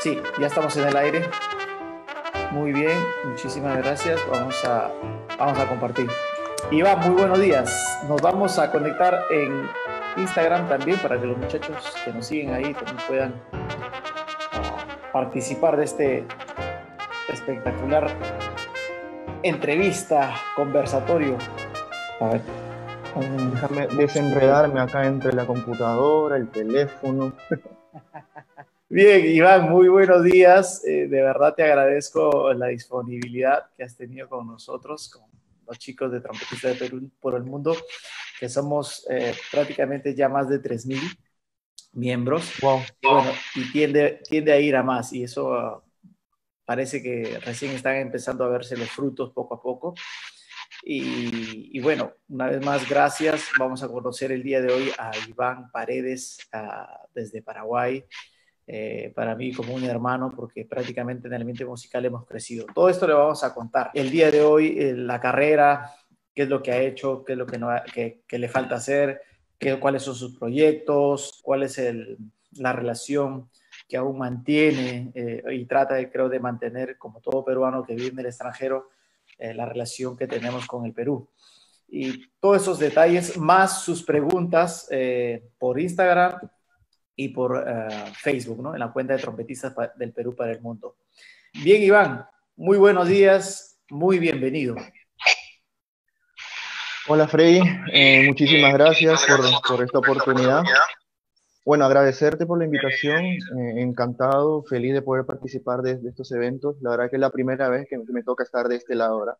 Sí, ya estamos en el aire. Muy bien, muchísimas gracias. Vamos a compartir. Iván, muy buenos días. Nos vamos a conectar en Instagram también para que los muchachos que nos siguen ahí también puedan participar de este espectacular entrevista, conversatorio. A ver. Déjame Mucho. desenredarme acá entre la computadora, el teléfono. Bien, Iván, muy buenos días. De verdad te agradezco la disponibilidad que has tenido con nosotros, con los chicos de Trompetistas de Perú por el mundo, que somos prácticamente ya más de 3.000 miembros. Wow. Y bueno, y tiende a ir a más, y eso parece que recién están empezando a verse los frutos poco a poco. Y bueno, una vez más, gracias. Vamos a conocer el día de hoy a Iván Paredes desde Paraguay. Para mí como un hermano, porque prácticamente en el ambiente musical hemos crecido. Todo esto le vamos a contar. El día de hoy, la carrera, qué es lo que ha hecho, qué es lo que, no ha, que le falta hacer, cuáles son sus proyectos, cuál es la relación que aún mantiene y trata, creo, de mantener, como todo peruano que vive en el extranjero, la relación que tenemos con el Perú. Y todos esos detalles, más sus preguntas por Instagram y por Facebook, ¿no? En la cuenta de Trompetistas del Perú para el Mundo. Bien, Iván, muy buenos días, muy bienvenido. Hola Freddy, muchísimas gracias por esta oportunidad. Bueno, agradecerte por la invitación, encantado, feliz de poder participar de estos eventos. La verdad que es la primera vez que me toca estar de este lado ahora.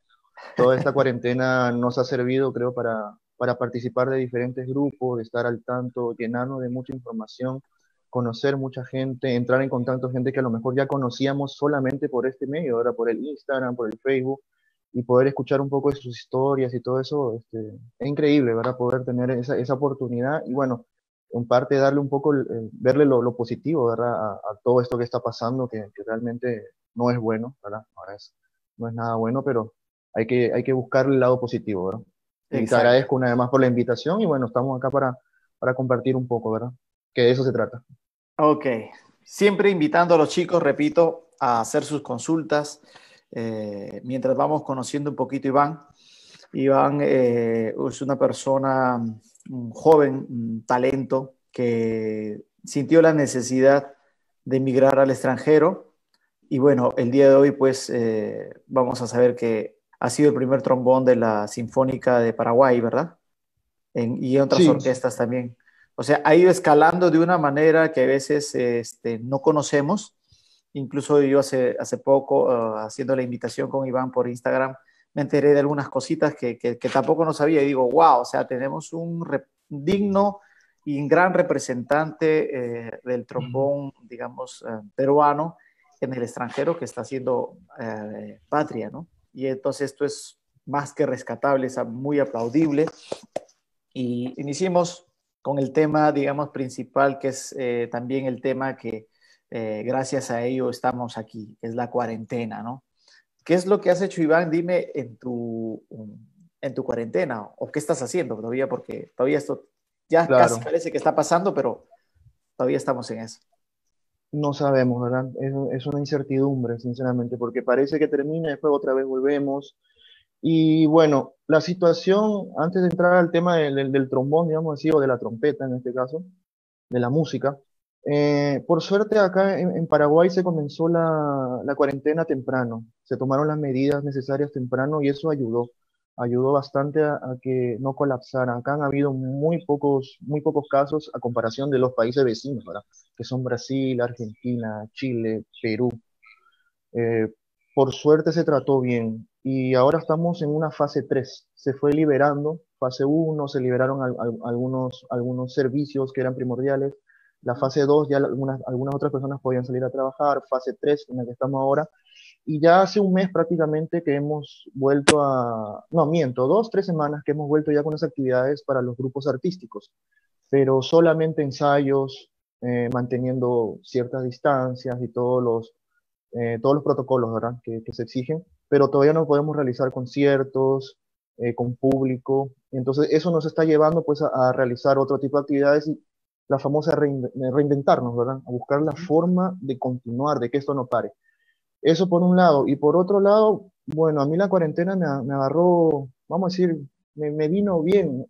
Toda esta cuarentena nos ha servido, creo, para participar de diferentes grupos, de estar al tanto, llenarnos de mucha información, conocer mucha gente, entrar en contacto con gente que a lo mejor ya conocíamos solamente por este medio, ahora por el Instagram, por el Facebook, y poder escuchar un poco de sus historias y todo eso, es increíble, ¿verdad? Poder tener esa oportunidad y bueno, en parte darle un poco, verle lo positivo, ¿verdad? A todo esto que está pasando, que realmente no es bueno, ¿verdad? No es nada bueno, pero hay que buscar el lado positivo, ¿verdad? Y te Exacto. agradezco una vez más por la invitación y bueno, estamos acá para compartir un poco, ¿verdad? Que de eso se trata. Ok. Siempre invitando a los chicos, repito, a hacer sus consultas mientras vamos conociendo un poquito a Iván. Iván es una persona, un joven, un talento que sintió la necesidad de emigrar al extranjero. Y bueno, el día de hoy pues vamos a saber que ha sido el primer trombón de la Sinfónica de Paraguay, ¿verdad? Y otras Sí, orquestas también. O sea, ha ido escalando de una manera que a veces no conocemos. Incluso yo hace poco, haciendo la invitación con Iván por Instagram, me enteré de algunas cositas que tampoco no sabía y digo, wow, o sea, tenemos un digno y un gran representante del trombón, digamos, peruano en el extranjero que está haciendo patria, ¿no? Y entonces esto es más que rescatable, es muy aplaudible. Y iniciemos con el tema, digamos, principal, que es también el tema que gracias a ello estamos aquí, que es la cuarentena, ¿no? ¿Qué es lo que has hecho, Iván? Dime en tu cuarentena, o qué estás haciendo todavía, porque todavía esto ya casi claro. parece que está pasando, pero todavía estamos en eso. No sabemos, ¿verdad? Es una incertidumbre, sinceramente, porque parece que termina y después otra vez volvemos. Y bueno, la situación, antes de entrar al tema del trombón, digamos así, o de la trompeta en este caso, de la música, por suerte acá en Paraguay se comenzó la cuarentena temprano, se tomaron las medidas necesarias temprano y eso ayudó bastante a que no colapsara. Acá han habido muy pocos casos a comparación de los países vecinos, ¿verdad? Que son Brasil, Argentina, Chile, Perú. Eh, por suerte se trató bien y ahora estamos en una fase 3. Se fue liberando, fase uno se liberaron algunos servicios que eran primordiales. La fase 2 ya algunas otras personas podían salir a trabajar. Fase 3 en la que estamos ahora. Y ya hace un mes prácticamente que hemos vuelto no miento, 2, 3 semanas que hemos vuelto ya con las actividades para los grupos artísticos, pero solamente ensayos, manteniendo ciertas distancias y todos los protocolos, ¿verdad? Que se exigen, pero todavía no podemos realizar conciertos con público. Entonces, eso nos está llevando pues a realizar otro tipo de actividades la famosa reinventarnos, ¿verdad? A buscar la Ujú. forma de continuar, de que esto no pare. Eso por un lado. Y por otro lado, bueno, a mí la cuarentena me agarró, vamos a decir, me vino bien,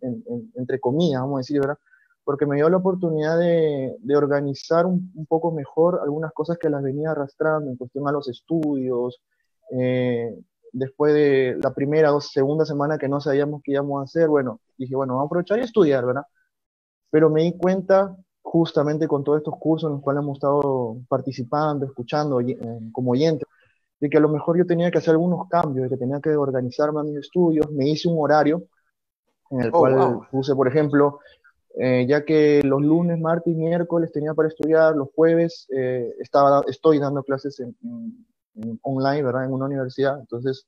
entre comillas, vamos a decir, ¿verdad? Porque me dio la oportunidad de organizar un poco mejor algunas cosas que las venía arrastrando en cuestión a los estudios. eh, Después de la primera o segunda semana que no sabíamos qué íbamos a hacer, bueno, dije, bueno, vamos a aprovechar y estudiar, ¿verdad? Pero me di cuenta justamente con todos estos cursos en los cuales hemos estado participando, escuchando como oyentes, de que a lo mejor yo tenía que hacer algunos cambios, de que tenía que organizarme a mis estudios. Me hice un horario en el Oh, cual wow. puse, por ejemplo, ya que los lunes, martes y miércoles tenía para estudiar, los jueves estoy dando clases online, ¿verdad? En una universidad, entonces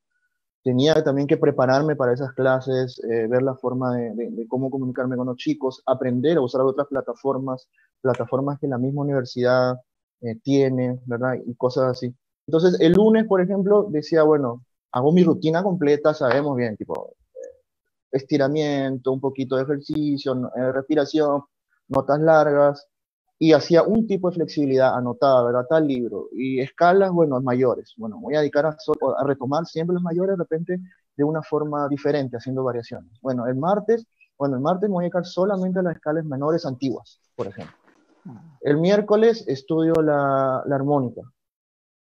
tenía también que prepararme para esas clases, ver la forma de cómo comunicarme con los chicos, aprender a usar otras plataformas, plataformas que la misma universidad tiene, ¿verdad? Y cosas así. Entonces, el lunes, por ejemplo, decía, bueno, hago mi rutina completa, sabemos bien, tipo, estiramiento, un poquito de ejercicio, respiración, notas largas, y hacía un tipo de flexibilidad anotada, ¿verdad? Tal libro, y escalas, bueno, mayores. Bueno, voy a dedicar a retomar siempre los mayores de repente de una forma diferente, haciendo variaciones. Bueno, el martes me voy a dedicar solamente a las escalas menores antiguas, por ejemplo. El miércoles estudio la armónica,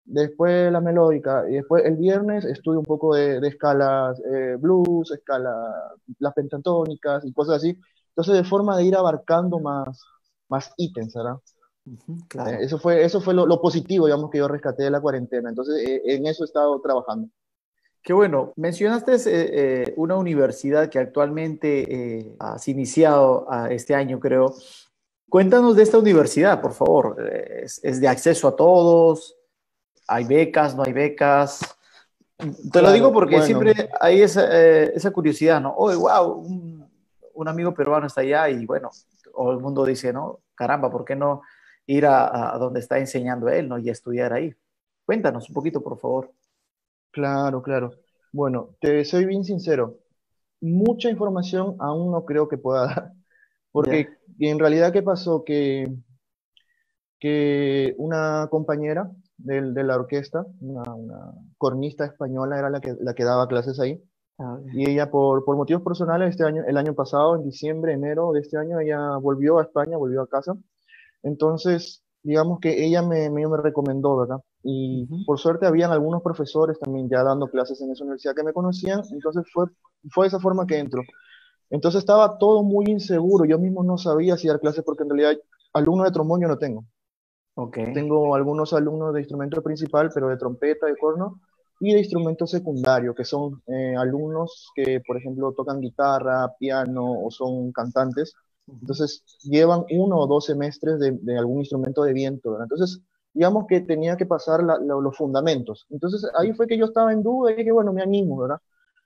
después la melódica, y después el viernes estudio un poco de escalas blues, las pentatónicas y cosas así. Entonces, de forma de ir abarcando más ítems, ¿verdad? Ujú, claro. Eso fue lo positivo, digamos, que yo rescaté de la cuarentena. Entonces, en eso he estado trabajando. Qué bueno. Mencionaste una universidad que actualmente has iniciado este año, creo. Cuéntanos de esta universidad, por favor. ¿Es de acceso a todos? ¿Hay becas? ¿No hay becas? Te lo digo Claro, porque bueno, siempre hay esa curiosidad, ¿no? Oh, wow, un amigo peruano está allá y bueno, todo el mundo dice, ¿no? Caramba, ¿por qué no ir a donde está enseñando él, ¿no? Y estudiar ahí. Cuéntanos un poquito, por favor. claro, claro. Bueno, te soy bien sincero. Mucha información aún no creo que pueda dar, Ya. porque en realidad, ¿qué pasó? Que una compañera de la orquesta, una cornista española, era la que daba clases ahí. Ah, ok. Y ella, por motivos personales, el año pasado, en diciembre, enero de este año, ella volvió a España, volvió a casa. Entonces, digamos que ella me recomendó, ¿verdad? Y Ujú. por suerte habían algunos profesores también ya dando clases en esa universidad que me conocían, entonces fue de esa forma que entro. Entonces estaba todo muy inseguro, yo mismo no sabía si dar clases porque en realidad alumnos de trombón yo no tengo. Ok. Tengo algunos alumnos de instrumento principal, pero de trompeta, de corno, y de instrumento secundario, que son alumnos que, por ejemplo, tocan guitarra, piano o son cantantes. Ujú. Entonces, llevan 1 o 2 semestres de algún instrumento de viento, ¿verdad? Entonces, digamos que tenía que pasar los fundamentos. Entonces, ahí fue que yo estaba en duda y dije, bueno, me animo, ¿verdad?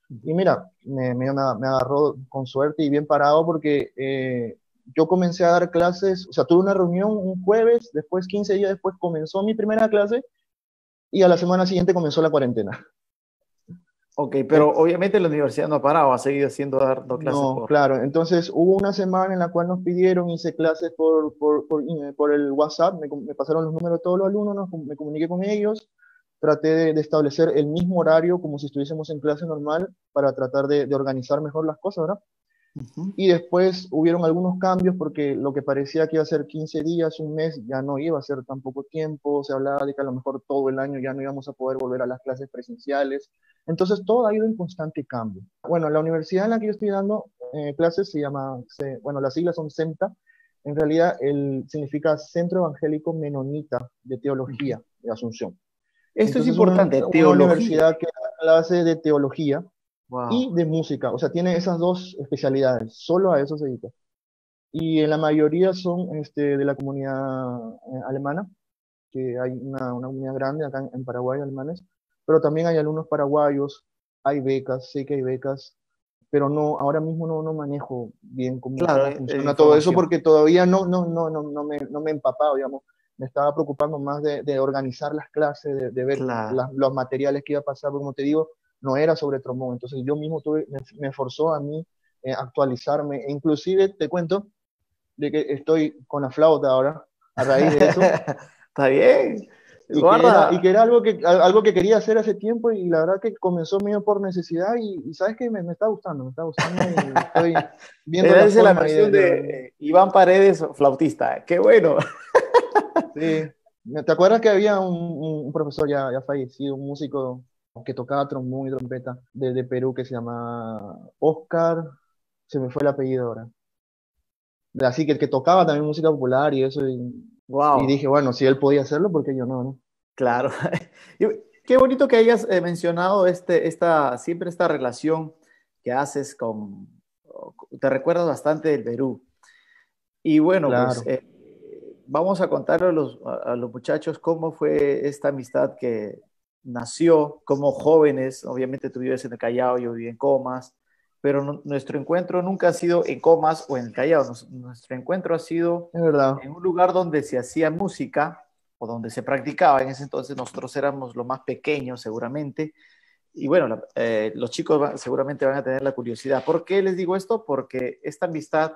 Y Ujú. mira, me agarró con suerte y bien parado porque yo comencé a dar clases, o sea, tuve una reunión un jueves, después 15 días después comenzó mi primera clase y a la semana siguiente comenzó la cuarentena. Ok, En- pero obviamente la universidad no ha parado, ha seguido haciendo dando clases no, por... claro, entonces hubo una semana en la cual nos pidieron, hice clases por el WhatsApp, me pasaron los números de todos los alumnos, me comuniqué con ellos, traté de establecer el mismo horario como si estuviésemos en clase normal para tratar de organizar mejor las cosas, ¿verdad? Ujú. Y después hubieron algunos cambios porque lo que parecía que iba a ser 15 días, un mes, ya no iba a ser tan poco tiempo. Se hablaba de que a lo mejor todo el año ya no íbamos a poder volver a las clases presenciales. Entonces todo ha ido en constante cambio. Bueno, la universidad en la que yo estoy dando clases bueno, las siglas son CEMTA. En realidad significa Centro Evangélico Menonita de Ujú. Teología de Asunción. Esto es Entonces importante, una teología. universidad que da clases de teología Wow. y de música, o sea, tiene esas dos especialidades, solo a eso se dedica. Y en la mayoría son de la comunidad alemana, que hay una comunidad grande acá en Paraguay, alemanes, pero también hay alumnos paraguayos, hay becas, sé que hay becas, pero no, ahora mismo no manejo bien Claro, cómo funciona todo eso información. porque todavía no me he empapado, digamos. Me estaba preocupando más de organizar las clases, de ver Claro. los materiales que iba a pasar, porque como te digo, no era sobre trombón, entonces yo mismo me forzó a mí actualizarme, e inclusive te cuento de que estoy con la flauta ahora, a raíz de eso. Está bien. Y Guarda. que era algo que quería hacer hace tiempo y la verdad que comenzó medio por necesidad y sabes que me me está gustando y estoy viendo Esa la es la forma ahí versión de Iván Paredes, flautista. Qué bueno. sí. ¿Te acuerdas que había un profesor ya fallecido, un músico que tocaba trombón y trompeta de Perú que se llama Oscar, se me fue el apellido ahora. Así que tocaba también música popular y eso y Wow, dije, bueno, si él podía hacerlo, ¿por qué yo no, no? claro. Y qué bonito que hayas mencionado siempre esta relación que haces te recuerdas bastante del Perú. Y bueno, pues Claro. vamos a contarle a los muchachos cómo fue esta amistad que nació como jóvenes. Obviamente tú vives en el Callao, yo viví en Comas, pero nuestro encuentro nunca ha sido en Comas o en el Callao. Nuestro encuentro ha sido Es verdad. en un lugar donde se hacía música o donde se practicaba. En ese entonces nosotros éramos los más pequeños seguramente. Y bueno, los chicos seguramente van a tener la curiosidad. ¿Por qué les digo esto? Porque esta amistad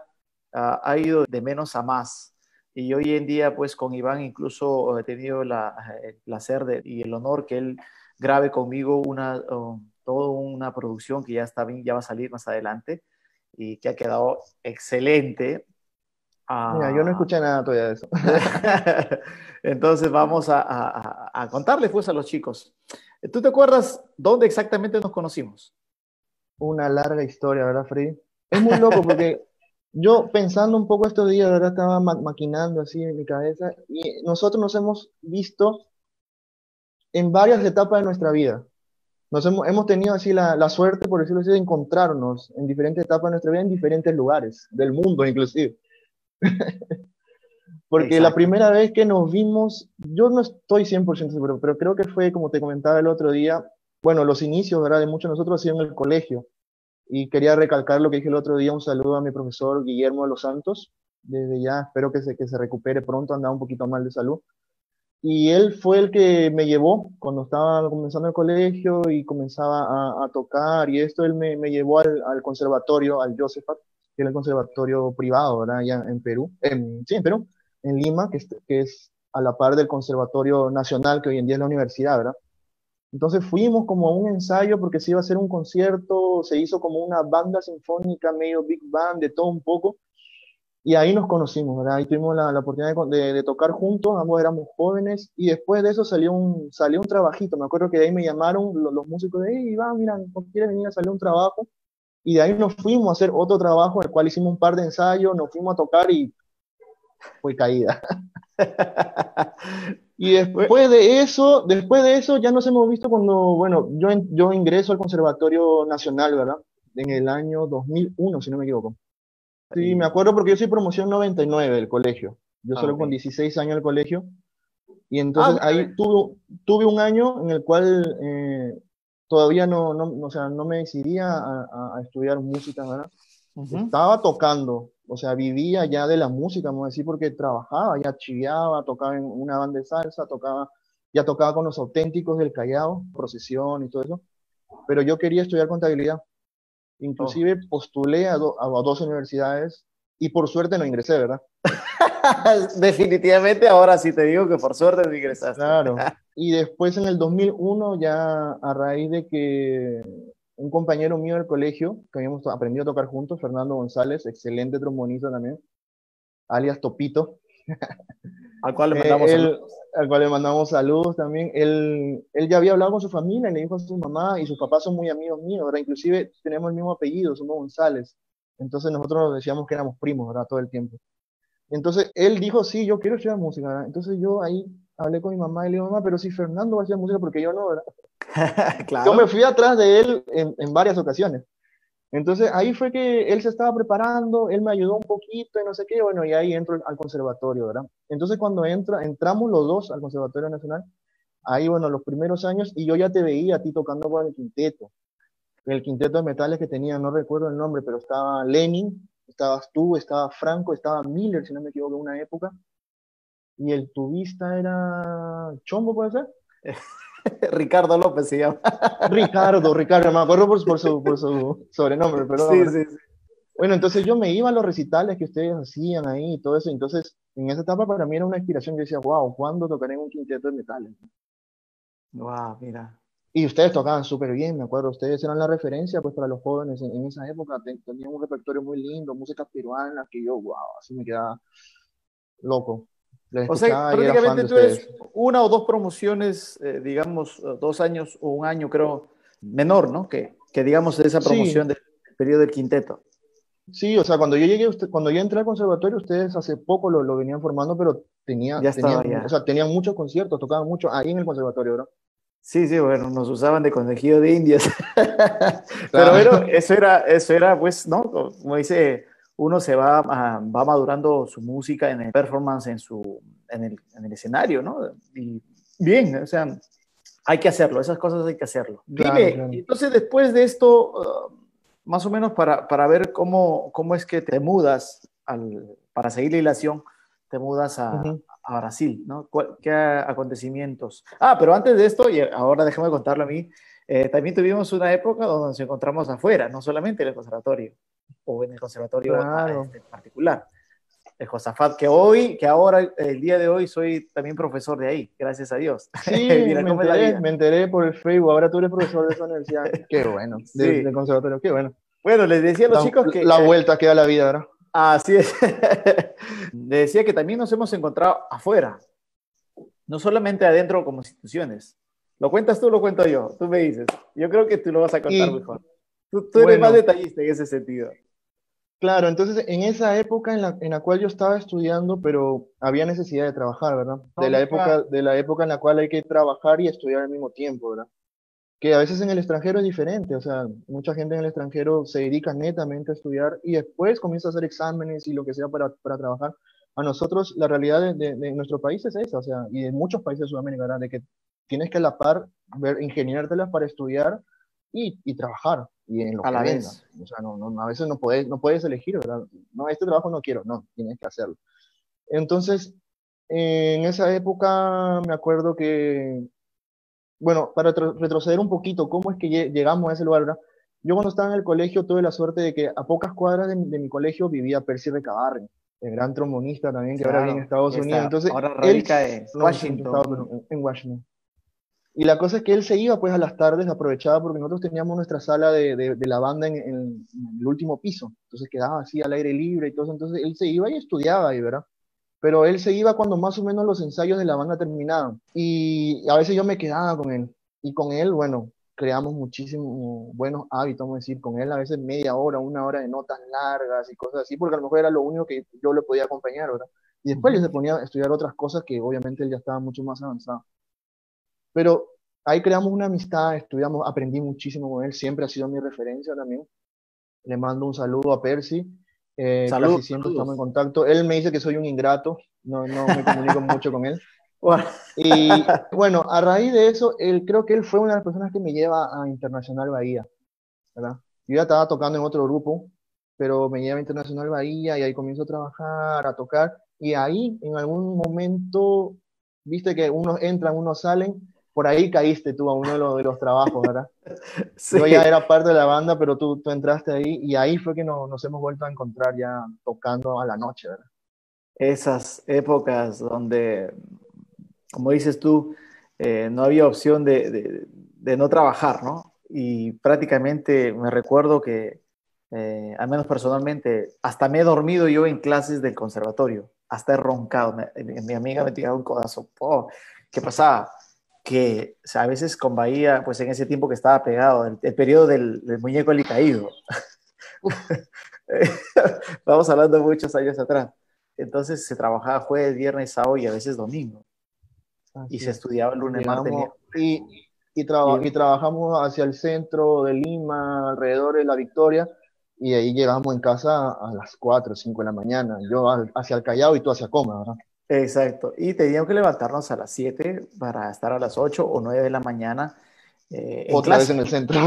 ha ido de menos a más. Y hoy en día, pues con Iván incluso he tenido el placer y el honor que él grabe conmigo toda una producción que ya está bien, ya va a salir más adelante y que ha quedado excelente. Mira, yo no Ah, escuché nada todavía de eso. entonces vamos a contarle pues a los chicos. ¿Tú te acuerdas dónde exactamente nos conocimos? Una larga historia, ¿verdad, Freddy? Es muy loco porque yo pensando un poco estos días, ¿verdad? Estaba maquinando así en mi cabeza y nosotros nos hemos visto en varias etapas de nuestra vida. Hemos tenido así la suerte, por decirlo así, de encontrarnos en diferentes etapas de nuestra vida, en diferentes lugares del mundo inclusive. Porque la Exacto. primera vez que nos vimos, yo no estoy 100% seguro, pero creo que fue, como te comentaba el otro día, bueno, los inicios, ¿verdad? De muchos de nosotros ha sido en el colegio. Y quería recalcar lo que dije el otro día, un saludo a mi profesor Guillermo de los Santos. Desde ya espero que se recupere pronto, andaba un poquito mal de salud. Y él fue el que me llevó cuando estaba comenzando el colegio y comenzaba a tocar y esto, él me llevó al conservatorio, al Josephat, que era el conservatorio privado, ¿verdad? Allá en Perú, sí, en Perú, en Lima, que es a la par del conservatorio nacional, que hoy en día es la universidad, ¿verdad? Entonces fuimos como a un ensayo porque se iba a hacer un concierto, se hizo como una banda sinfónica, medio big band, de todo un poco, y ahí nos conocimos, ¿verdad? Ahí tuvimos la oportunidad de tocar juntos, ambos éramos jóvenes, y después de eso salió un trabajito. Me acuerdo que de ahí me llamaron los músicos de, hey, Iván, mira, ¿no quieres venir a salir un trabajo? Y de ahí nos fuimos a hacer otro trabajo, en el cual hicimos un par de ensayos, nos fuimos a tocar y fue caída. Y después de eso ya nos hemos visto cuando, bueno, yo ingreso al Conservatorio Nacional, ¿verdad? En el año 2001 si no me equivoco. Sí, me Y, acuerdo porque yo soy promoción 99 del colegio. Yo solo ok. con 16 años del colegio. Y Ah, entonces bueno, ahí tuve un año en el cual todavía o sea, no me decidía a estudiar música, ¿verdad? ujú. Estaba tocando, o sea, vivía ya de la música, vamos a decir, porque trabajaba, ya chiviaba, tocaba en una banda de salsa, ya tocaba con los auténticos del Callao, procesión y todo eso. Pero yo quería estudiar contabilidad. Oh. Inclusive postulé a dos universidades y por suerte no ingresé, ¿verdad? Definitivamente, ahora sí te digo que por suerte no ingresaste. Claro. Y después en el 2001, ya a raíz de que un compañero mío del colegio, que habíamos aprendido a tocar juntos, Fernando González, excelente trombonista también, alias Topito, Al cual le mandamos él, saludos. al cual le mandamos saludos también, él ya había hablado con su familia, y le dijo a su mamá, y sus papás son muy amigos míos, ¿verdad? Inclusive tenemos el mismo apellido, somos González. Entonces nosotros nos decíamos que éramos primos, ¿verdad? Todo el tiempo. Entonces él dijo, sí, yo quiero estudiar música, ¿verdad? Entonces yo ahí hablé con mi mamá y le digo, mamá, pero si Fernando va a estudiar música, porque yo no, ¿verdad? Yo me Claro. fui atrás de él en varias ocasiones. Entonces ahí fue que él se estaba preparando, él me ayudó un poquito y no sé qué, bueno, y ahí entro al conservatorio, ¿verdad? Entonces cuando entramos los dos al Conservatorio Nacional, ahí, bueno, los primeros años, y yo ya te veía a ti tocando con el quinteto de metales que tenía, no recuerdo el nombre, pero estaba Lenin, estabas tú, estaba Franco, estaba Miller, si no me equivoco, en una época, y el tubista era Chombo, ¿puede ser? Ricardo López se llama. Ricardo, me acuerdo por su sobrenombre, perdón, Sí, ¿verdad? sí, sí. Bueno, entonces yo me iba a los recitales que ustedes hacían ahí y todo eso. Entonces, en esa etapa para mí era una inspiración. Yo decía, wow, ¿cuándo tocaré en un quinteto de metales? Wow, mira. Y ustedes tocaban súper bien, me acuerdo. Ustedes eran la referencia pues para los jóvenes en esa época. Tenían un repertorio muy lindo, música peruana, que yo, wow, así me quedaba loco. Les O sea, escuchaba y era fan prácticamente de tú eres ustedes. una o dos promociones, digamos, 2 años o un año, creo, menor, ¿no? Que digamos de esa promoción Sí, del periodo del quinteto. sí, o sea, cuando yo llegué, cuando yo entré al conservatorio, ustedes hace poco lo venían formando, pero Ya estaba o ya. sea, tenían muchos conciertos, tocaban mucho ahí en el conservatorio, ¿verdad? Sí, sí, bueno, nos usaban de conejillo de indias. Pero bueno, Claro, eso era, pues, ¿no? Como dice, uno se va madurando su música en el performance, en el escenario, ¿no? Y bien, o sea, hay que hacerlo, esas cosas hay que hacerlo. claro, Dime, claro. entonces después de esto, más o menos para ver cómo es que te mudas para seguir la hilación, te mudas Ujú. a Brasil, ¿no? ¿Qué acontecimientos? Ah, pero antes de esto, y ahora déjame contarlo a mí, también tuvimos una época donde nos encontramos afuera, no solamente en el conservatorio, o en el conservatorio Claro. particular de Josafat, que ahora, el día de hoy, soy también profesor de ahí, gracias a Dios. Sí, Mira cómo es la vida. me enteré por el Facebook. Ahora tú eres profesor de esa universidad. Qué bueno, Sí. del conservatorio, qué bueno. Bueno, les decía a los La, chicos que, la vuelta que da la vida, ¿verdad? así es. Les decía que también nos hemos encontrado afuera, no solamente adentro como instituciones. ¿Lo cuentas tú o lo cuento yo? Tú me dices. Yo creo que tú lo vas a contar Y mejor. Tú eres más bueno, detallista en ese sentido. claro, entonces en esa época en la cual yo estaba estudiando, pero había necesidad de trabajar, ¿verdad? Nunca. De la época en la cual hay que trabajar y estudiar al mismo tiempo, ¿verdad? Que a veces en el extranjero es diferente, o sea, mucha gente en el extranjero se dedica netamente a estudiar y después comienza a hacer exámenes y lo que sea para trabajar. A nosotros la realidad de nuestro país es esa, o sea, y de muchos países de Sudamérica, ¿verdad? De que tienes que a la par ver, ingeniártelas para estudiar y trabajar y en lo A que la venga. vez. O sea, a veces no puedes elegir, ¿verdad? No, este trabajo no quiero, no, tienes que hacerlo. Entonces, en esa época me acuerdo que bueno, para retroceder un poquito, ¿cómo es que llegamos a ese lugar, verdad? Yo cuando estaba en el colegio tuve la suerte de que a pocas cuadras de mi colegio vivía Percy Recabarren, el gran trombonista también que ahora vive en Claro. Estados Que Unidos. está, Entonces, ahora él, radica en no, sí, en Estados Washington. Unidos, en Washington. Y la cosa es que él se iba pues a las tardes, aprovechaba porque nosotros teníamos nuestra sala de la banda en el último piso, entonces quedaba así al aire libre y todo eso. Entonces él se iba y estudiaba ahí, ¿verdad? Pero él se iba cuando más o menos los ensayos de la banda terminaban. Y a veces yo me quedaba con él. Y con él, bueno, creamos muchísimos buenos hábitos, vamos a decir, con él a veces media hora, una hora de notas largas y cosas así, porque a lo mejor era lo único que yo le podía acompañar, ¿verdad? Y después él Ujú. se ponía a estudiar otras cosas que obviamente él ya estaba mucho más avanzado. Pero ahí creamos una amistad, estudiamos, aprendí muchísimo con él, siempre ha sido mi referencia también. Le mando un saludo a Percy. Casi Saludos, siempre estamos en saludos. contacto. Él me dice que soy un ingrato, no me comunico mucho con él. Bueno, Y bueno, a raíz de eso, él, creo que él fue una de las personas que me lleva a Internacional Bahía, ¿verdad? Yo ya estaba tocando en otro grupo, pero me lleva a Internacional Bahía y ahí comienzo a trabajar, a tocar. Y ahí, en algún momento, viste que unos entran, unos salen, por ahí caíste tú a uno de los trabajos, ¿verdad? Yo ya sí. era parte de la banda, pero tú entraste ahí y ahí fue que nos hemos vuelto a encontrar ya tocando a la noche, ¿verdad? Esas épocas donde, como dices tú, no había opción de no trabajar, ¿no? Y prácticamente me recuerdo que, al menos personalmente, hasta me he dormido yo en clases del conservatorio, hasta he roncado. Mi amiga me tiraba un codazo. Oh, ¿qué pasaba? Que, o sea, a veces con Bahía, pues en ese tiempo que estaba pegado, el periodo del muñeco alicaído. Uf, Estamos hablando de muchos años atrás. Entonces se trabajaba jueves, viernes, sábado y a veces domingo. Y así se es. estudiaba el lunes, martes, Llegamos miércoles. Y y trabajamos hacia el centro de Lima, alrededor de La Victoria, y ahí llegamos en casa a las 4 o 5 de la mañana. Yo hacia el Callao y tú hacia Coma, ¿verdad? exacto. Y teníamos que levantarnos a las 7 para estar a las 8 o 9 de la mañana en Otra vez clase. en el centro.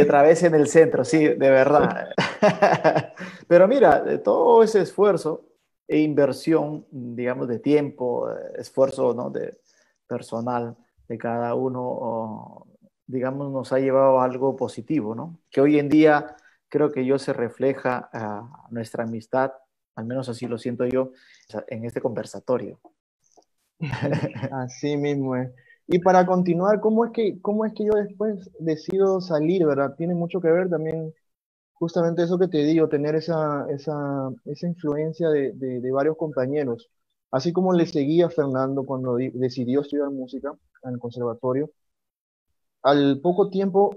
Otra vez en el centro, sí, de verdad. Pero mira, de todo ese esfuerzo e inversión, digamos, de tiempo, esfuerzo, ¿no? de personal de cada uno, digamos, nos ha llevado a algo positivo, ¿no? Que hoy en día creo que yo se refleja nuestra amistad, al menos así lo siento yo, en este conversatorio. Así mismo es. Y para continuar, cómo es que yo después decido salir, ¿verdad? Tiene mucho que ver también justamente eso que te digo, tener esa influencia de varios compañeros. Así como le seguía a Fernando cuando decidió estudiar música en el conservatorio, al poco tiempo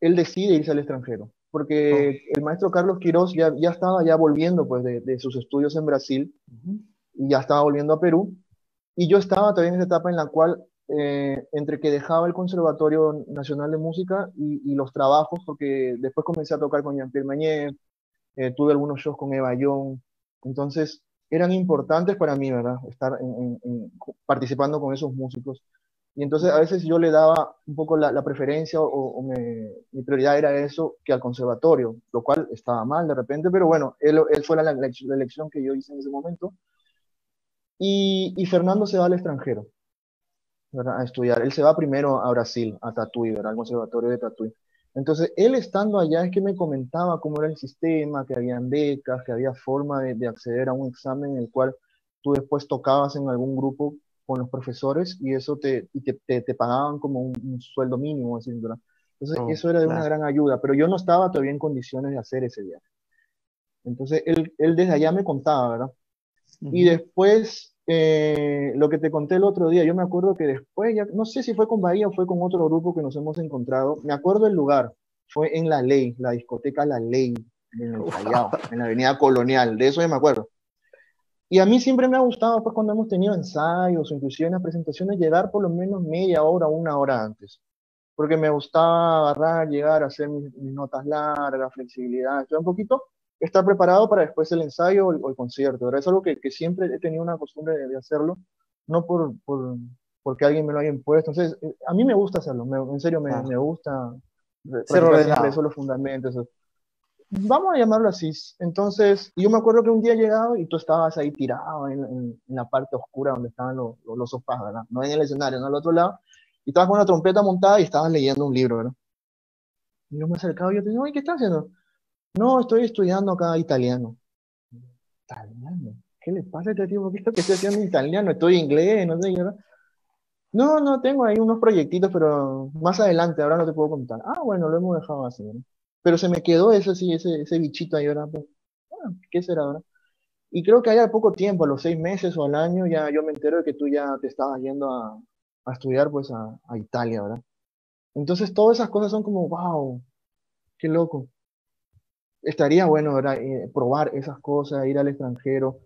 él decide irse al extranjero, Oh. porque el maestro Carlos Quirós ya estaba ya volviendo pues de sus estudios en Brasil Ujú. y ya estaba volviendo a Perú. Y yo estaba todavía en esa etapa en la cual, entre que dejaba el Conservatorio Nacional de Música y los trabajos, porque después comencé a tocar con Jean-Pierre Mañé, tuve algunos shows con Eva Young, entonces eran importantes para mí, ¿verdad? Estar participando con esos músicos. Y entonces a veces yo le daba un poco la preferencia mi prioridad era eso que al conservatorio, lo cual estaba mal de repente, pero bueno, él fue la elección que yo hice en ese momento. Y Fernando se va al extranjero, ¿verdad? A estudiar. Él se va primero a Brasil, a Tatuí, ¿verdad? Al conservatorio de Tatuí. Entonces, él estando allá es que me comentaba cómo era el sistema, que habían becas, que había forma de acceder a un examen en el cual tú después tocabas en algún grupo con los profesores y eso te pagaban como un sueldo mínimo, así, ¿verdad? Entonces, Oh, eso era de una claro. gran ayuda, pero yo no estaba todavía en condiciones de hacer ese viaje. Entonces, él desde allá me contaba, ¿verdad? Y Ujú. después, lo que te conté el otro día, yo me acuerdo que después, ya, no sé si fue con Bahía o fue con otro grupo que nos hemos encontrado, me acuerdo el lugar, fue en La Ley, la discoteca La Ley, en el Callao, en la Avenida Colonial, de eso ya me acuerdo. Y a mí siempre me ha gustado, pues cuando hemos tenido ensayos o inclusive en las presentaciones, llegar por lo menos media hora, una hora antes, porque me gustaba agarrar, llegar, hacer mis notas largas, flexibilidad, estoy un poquito, estar preparado para después el ensayo o el concierto, ¿verdad? Es algo que siempre he tenido una costumbre de hacerlo, no porque alguien me lo haya impuesto. Entonces, a mí me gusta hacerlo, en serio Claro. me gusta Ser practicar siempre eso, ordenado. los fundamentos. Eso. Vamos a llamarlo así. Entonces, yo me acuerdo que un día he llegado y tú estabas ahí tirado en la parte oscura donde estaban los sofás, ¿verdad? No en el escenario, no al otro lado. Y estabas con una trompeta montada y estabas leyendo un libro, ¿verdad? Y yo me acercaba y yo te digo, oye, ¿qué estás haciendo? No, estoy estudiando acá italiano. ¿Italiano? ¿Qué le pasa a este tipo? ¿Qué es lo que estoy haciendo en italiano? Estoy inglés, no sé, ¿verdad? No, no, tengo ahí unos proyectitos, pero más adelante, ahora no te puedo contar. Ah, bueno, lo hemos dejado así, ¿no? Pero se me quedó eso, sí, ese bichito ahí, ¿verdad? Pues, ¿qué será ahora? Y creo que ahí al poco tiempo, a los 6 meses o al año, ya yo me entero de que tú ya te estabas yendo a estudiar, pues, a Italia, ¿verdad? Entonces, todas esas cosas son como, wow, qué loco. Estaría bueno, ¿verdad? Probar esas cosas, ir al extranjero.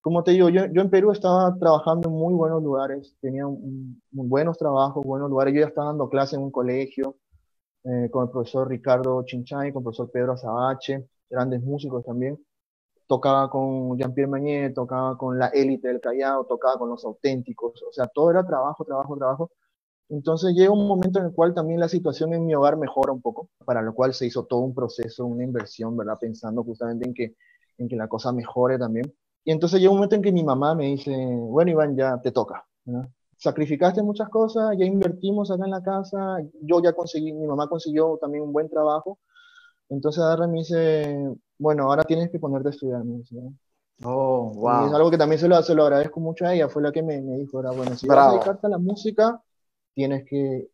Como te digo, yo en Perú estaba trabajando en muy buenos lugares, tenía muy buenos trabajos, buenos lugares. Yo ya estaba dando clase en un colegio con el profesor Ricardo Chinchay, con el profesor Pedro Azabache, grandes músicos también. Tocaba con Jean-Pierre Mañé, tocaba con la élite del Callao, tocaba con los auténticos. O sea, todo era trabajo, trabajo, trabajo. Entonces llega un momento en el cual también la situación en mi hogar mejora un poco, para lo cual se hizo todo un proceso, una inversión, ¿verdad? Pensando justamente en que la cosa mejore también. Y entonces llega un momento en que mi mamá me dice, bueno, Iván, ya te toca, ¿no? Sacrificaste muchas cosas, ya invertimos acá en la casa, yo ya conseguí, mi mamá consiguió también un buen trabajo, entonces agarra y me dice, bueno, ahora tienes que ponerte a estudiar, me dice, ¿no? Oh, Y es wow. algo que también se lo agradezco mucho a ella, fue la que me dijo, era, bueno, si vas a Bravo. dedicarte a la música, tienes que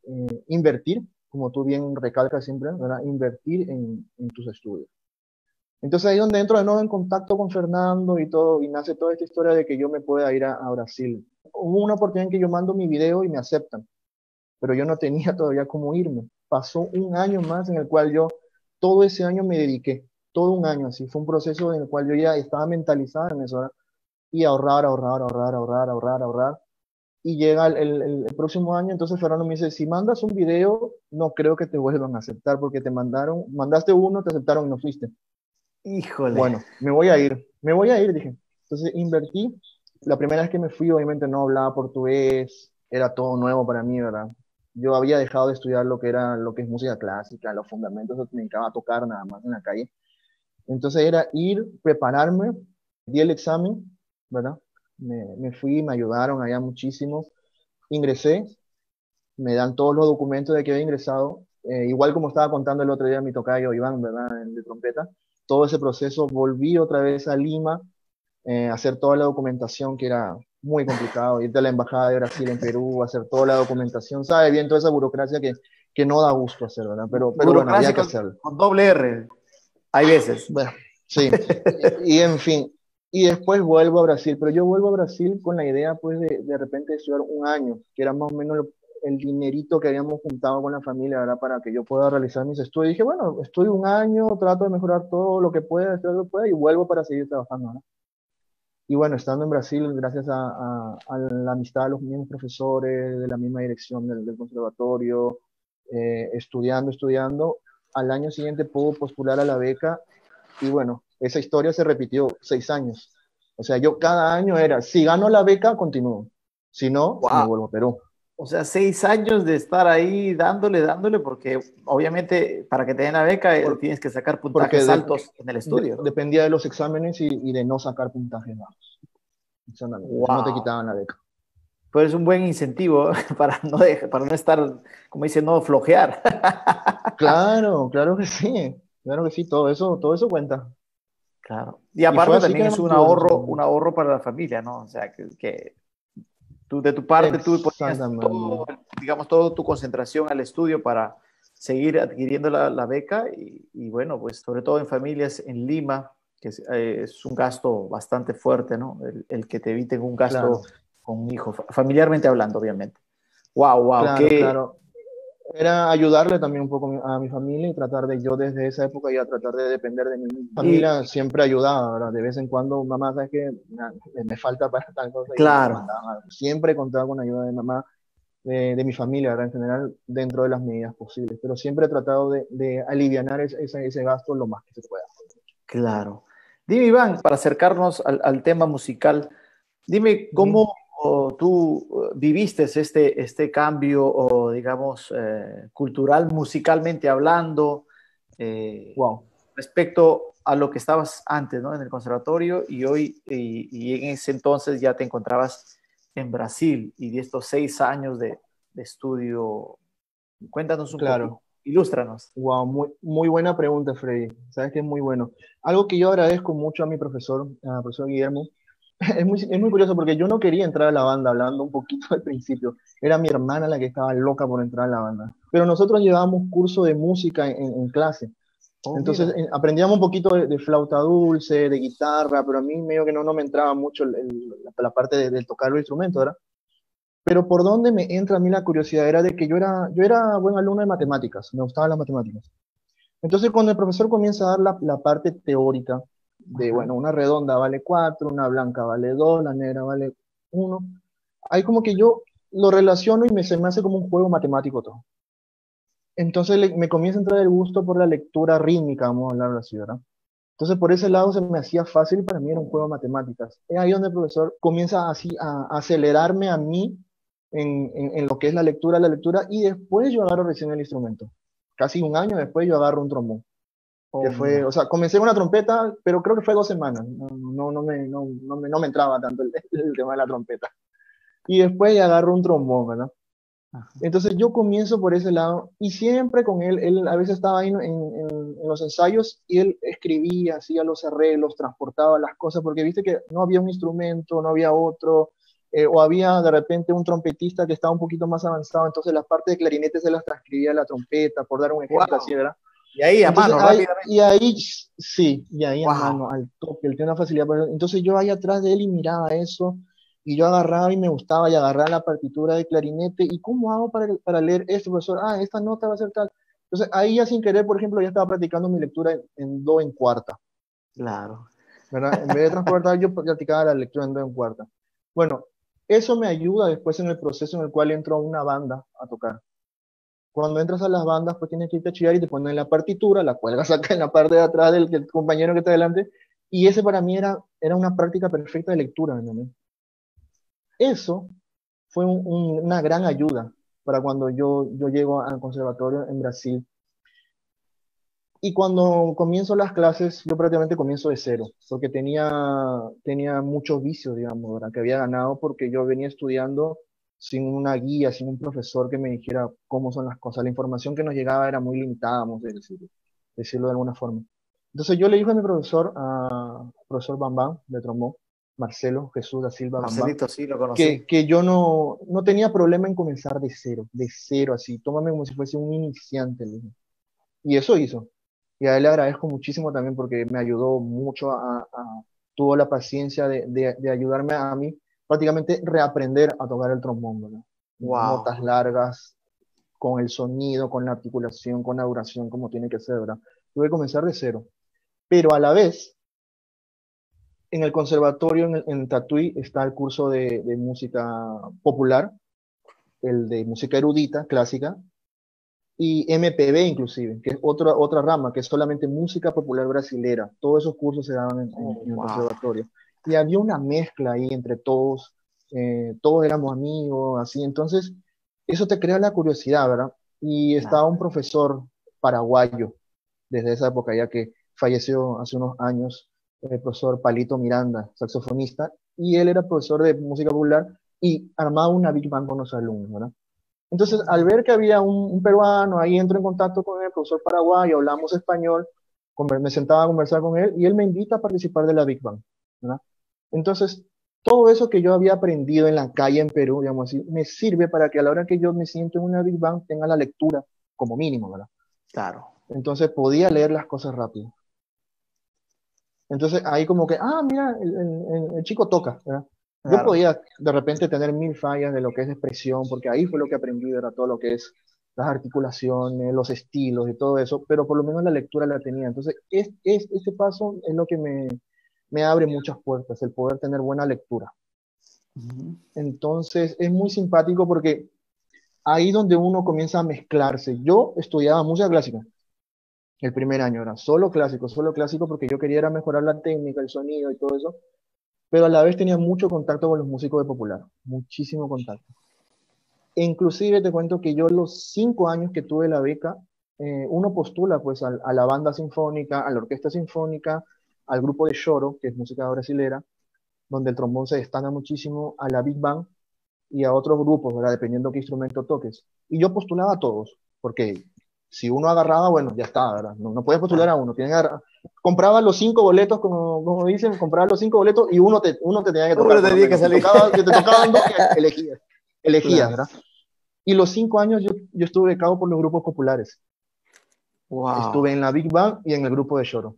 invertir, como tú bien recalcas siempre, ¿verdad? Invertir en tus estudios. Entonces ahí donde entro de nuevo en contacto con Fernando y todo, y nace toda esta historia de que yo me pueda ir a Brasil. Hubo una oportunidad en que yo mando mi video y me aceptan, pero yo no tenía todavía cómo irme. Pasó un año más en el cual yo, todo ese año me dediqué, todo un año así. Fue un proceso en el cual yo ya estaba mentalizada en eso, ¿verdad? Y ahorrar, ahorrar, ahorrar, ahorrar, ahorrar, ahorrar. Y llega el próximo año, entonces Fernando me dice, si mandas un video, no creo que te vuelvan a aceptar porque mandaste uno, te aceptaron y no fuiste. Híjole. Bueno, me voy a ir, dije. Entonces invertí. La primera vez que me fui, obviamente no hablaba portugués, era todo nuevo para mí, ¿verdad? Yo había dejado de estudiar lo que es música clásica, los fundamentos, me dedicaba a tocar nada más en la calle. Entonces era ir, prepararme, di el examen, ¿verdad? Me fui, me ayudaron allá muchísimo, ingresé, me dan todos los documentos de que había ingresado igual como estaba contando el otro día mi tocayo Iván, ¿verdad? El de trompeta, todo ese proceso, volví otra vez a Lima, hacer toda la documentación que era muy complicado, irte a la Embajada de Brasil en Perú, hacer toda la documentación, sabe bien toda esa burocracia que no da gusto hacer, ¿verdad? Pero bueno, había Burocracia que hacerlo. con doble R, hay veces. Bueno, sí, y en fin, y después vuelvo a Brasil, pero yo vuelvo a Brasil con la idea pues de repente estudiar un año, que era más o menos el dinerito que habíamos juntado con la familia, ¿verdad? Para que yo pueda realizar mis estudios. Y dije, bueno, estudio un año, trato de mejorar todo lo que pueda, estudiar lo que pueda, y vuelvo para seguir trabajando, ¿no? Y bueno, estando en Brasil, gracias a la amistad de los mismos profesores, de la misma dirección del conservatorio, estudiando, al año siguiente puedo postular a la beca y bueno, esa historia se repitió 6 años. O sea, yo cada año era, si gano la beca, continúo. Si no, me Wow. vuelvo a Perú. O sea, 6 años de estar ahí dándole, porque obviamente para que te den la beca Por- tienes que sacar porque puntajes altos en el estudio. dependía de los exámenes y de no sacar puntajes bajos. Exactamente. Si no te Wow. quitaban la beca. Pues es un buen incentivo para no estar, como dice, no flojear. Claro, claro que sí. Claro que sí, todo eso cuenta. Claro. Y Y fue aparte así que también me es mantuve. un ahorro para la familia, ¿no? O sea, que tú de tu parte tú ponías todo, Exactamente. digamos, toda tu concentración al estudio para seguir adquiriendo la beca y bueno, pues sobre todo en familias en Lima, que es un gasto bastante fuerte, ¿no? El que te eviten un gasto Claro, con un hijo, familiarmente hablando, obviamente. Wow, wow, claro, qué, claro. Era ayudarle también un poco a mi familia y tratar de, yo desde esa época ya tratar de depender de mi y familia, siempre ayudaba, ¿verdad? De vez en cuando, mamá, ¿sabes qué? Me falta para tal cosa y me claro, mandaban algo. Siempre contaba con la ayuda de mamá, de mi familia, ¿verdad? En general, dentro de las medidas posibles, pero siempre he tratado de alivianar ese gasto lo más que se pueda. claro. Dime, Iván, para acercarnos al tema musical, dime cómo tú viviste este cambio, o digamos, cultural, musicalmente hablando, eh, Wow. respecto a lo que estabas antes, ¿no? En el conservatorio y hoy, y en ese entonces ya te encontrabas en Brasil y de estos 6 años de estudio. Cuéntanos un poquito, Claro. ilústranos. Wow, muy buena pregunta, Freddy. Sabes que es muy bueno. Algo que yo agradezco mucho a mi profesor, al profesor Guillermo, es muy curioso porque yo no quería entrar a la banda, hablando un poquito al principio. Era mi hermana la que estaba loca por entrar a la banda. Pero nosotros llevábamos curso de música en clase. Oh, Entonces mira. aprendíamos un poquito de flauta dulce, de guitarra, pero a mí medio que no me entraba mucho la parte de tocar los instrumentos, ¿verdad? Pero por dónde me entra a mí la curiosidad era de que yo era buen alumno de matemáticas, me gustaban las matemáticas. Entonces, cuando el profesor comienza a dar la parte teórica de, Ajá. bueno, una redonda vale 4, una blanca vale 2, la negra vale 1, ahí como que yo lo relaciono y se me hace como un juego matemático todo. Entonces me comienza a entrar el gusto por la lectura rítmica, vamos a hablar así, ¿verdad? Entonces, por ese lado se me hacía fácil y para mí era un juego de matemáticas. Es ahí donde el profesor comienza así a acelerarme a mí en lo que es la lectura, y después yo agarro recién el instrumento. Casi un año después yo agarro un trombón que Oh, fue, mira. o sea, comencé con una trompeta, pero creo que fue 2 semanas. No me entraba tanto el tema de la trompeta. Y después ya agarro un trombón, ¿verdad? Ajá. Entonces yo comienzo por ese lado y siempre con él a veces estaba ahí en los ensayos y él escribía, hacía los arreglos, transportaba las cosas, porque viste que no había un instrumento, no había otro, o había de repente un trompetista que estaba un poquito más avanzado, entonces las partes de clarinete se las transcribía a la trompeta, por dar un ejemplo así, Wow. ¿verdad? Y ahí a Entonces, mano, rápidamente. sí, y ahí a Wow. mano, al toque, él tiene una facilidad para eso. Entonces yo ahí atrás de él y miraba eso, y yo agarraba y me gustaba, y agarraba la partitura de clarinete, ¿y cómo hago para leer esto, profesor? Ah, esta nota va a ser tal. Entonces ahí ya sin querer, por ejemplo, ya estaba practicando mi lectura en do en cuarta, Claro. ¿verdad? En vez de transportar, yo practicaba la lectura en do en cuarta. Bueno, eso me ayuda después en el proceso en el cual entro a una banda a tocar. Cuando entras a las bandas, pues tienes que irte a chillar y te ponen la partitura, la cuelgas acá en la parte de atrás del compañero que está delante, y ese para mí era una práctica perfecta de lectura, ¿no? Eso fue una gran ayuda para cuando yo llego al conservatorio en Brasil. Y cuando comienzo las clases, yo prácticamente comienzo de cero, porque tenía muchos vicios, digamos, ¿verdad? Que había ganado porque yo venía estudiando sin una guía, sin un profesor que me dijera cómo son las cosas. La información que nos llegaba era muy limitada, vamos a decirlo de alguna forma. Entonces yo le dije a mi profesor, profesor Bambán de trombón, Marcelo Jesús da Silva Bambán, Marcelito, sí, lo conocí. que yo no tenía problema en comenzar de cero, así, tómame como si fuese un iniciante, le dije. Y eso hizo. Y a él le agradezco muchísimo también porque me ayudó mucho tuvo la paciencia de ayudarme a mí prácticamente reaprender a tocar el trombón, ¿verdad? Wow. Notas largas, con el sonido, con la articulación, con la duración, como tiene que ser, ¿verdad? Tuve que comenzar de cero. Pero a la vez, en el conservatorio, en Tatuí, está el curso de música popular, el de música erudita, clásica, y MPB inclusive, que es otra rama, que es solamente música popular brasilera. Todos esos cursos se daban Oh, en el wow. conservatorio. Y había una mezcla ahí entre todos, todos éramos amigos, así. Entonces, eso te crea la curiosidad, ¿verdad? Y estaba un Claro. profesor paraguayo, desde esa época ya que falleció hace unos años, el profesor Palito Miranda, saxofonista, y él era profesor de música popular y armaba una big band con los alumnos, ¿verdad? Entonces, al ver que había un peruano, ahí entro en contacto con el profesor paraguayo, hablamos español, me sentaba a conversar con él y él me invita a participar de la Big Bang, ¿verdad? Entonces, todo eso que yo había aprendido en la calle en Perú, digamos así, me sirve para que a la hora que yo me siento en una Big Bang tenga la lectura como mínimo, ¿verdad? Claro. Entonces podía leer las cosas rápido. Entonces ahí como que, mira, el chico toca, ¿verdad? Yo Claro. podía de repente tener mil fallas de lo que es expresión, porque ahí fue lo que aprendí, era todo lo que es las articulaciones, los estilos y todo eso, pero por lo menos la lectura la tenía. Entonces, este paso es lo que me abre muchas puertas, el poder tener buena lectura. Ujú. Entonces, es muy simpático porque ahí donde uno comienza a mezclarse. Yo estudiaba música clásica, el primer año era solo clásico porque yo quería era mejorar la técnica, el sonido y todo eso, pero a la vez tenía mucho contacto con los músicos de popular, muchísimo contacto. E inclusive te cuento que yo los 5 años que tuve la beca, uno postula pues a la banda sinfónica, a la orquesta sinfónica, al grupo de choro, que es música brasilera, donde el trombón se destaca muchísimo, a la big band y a otros grupos, ¿verdad? Dependiendo qué instrumento toques. Y yo postulaba a todos, porque si uno agarraba, bueno, ya está, ¿verdad? No puedes postular Claro. a uno, tienes que agarrar. Compraba los 5 boletos, como dicen, compraba los 5 boletos y uno te tenía que tocar, Uno por lo tenía que menos. Si, salir. si te tocaban dos, elegías, Claro. ¿verdad? Y los 5 años yo estuve becado por los grupos populares. Estuve Wow. en la Big Band y en el grupo de Choro.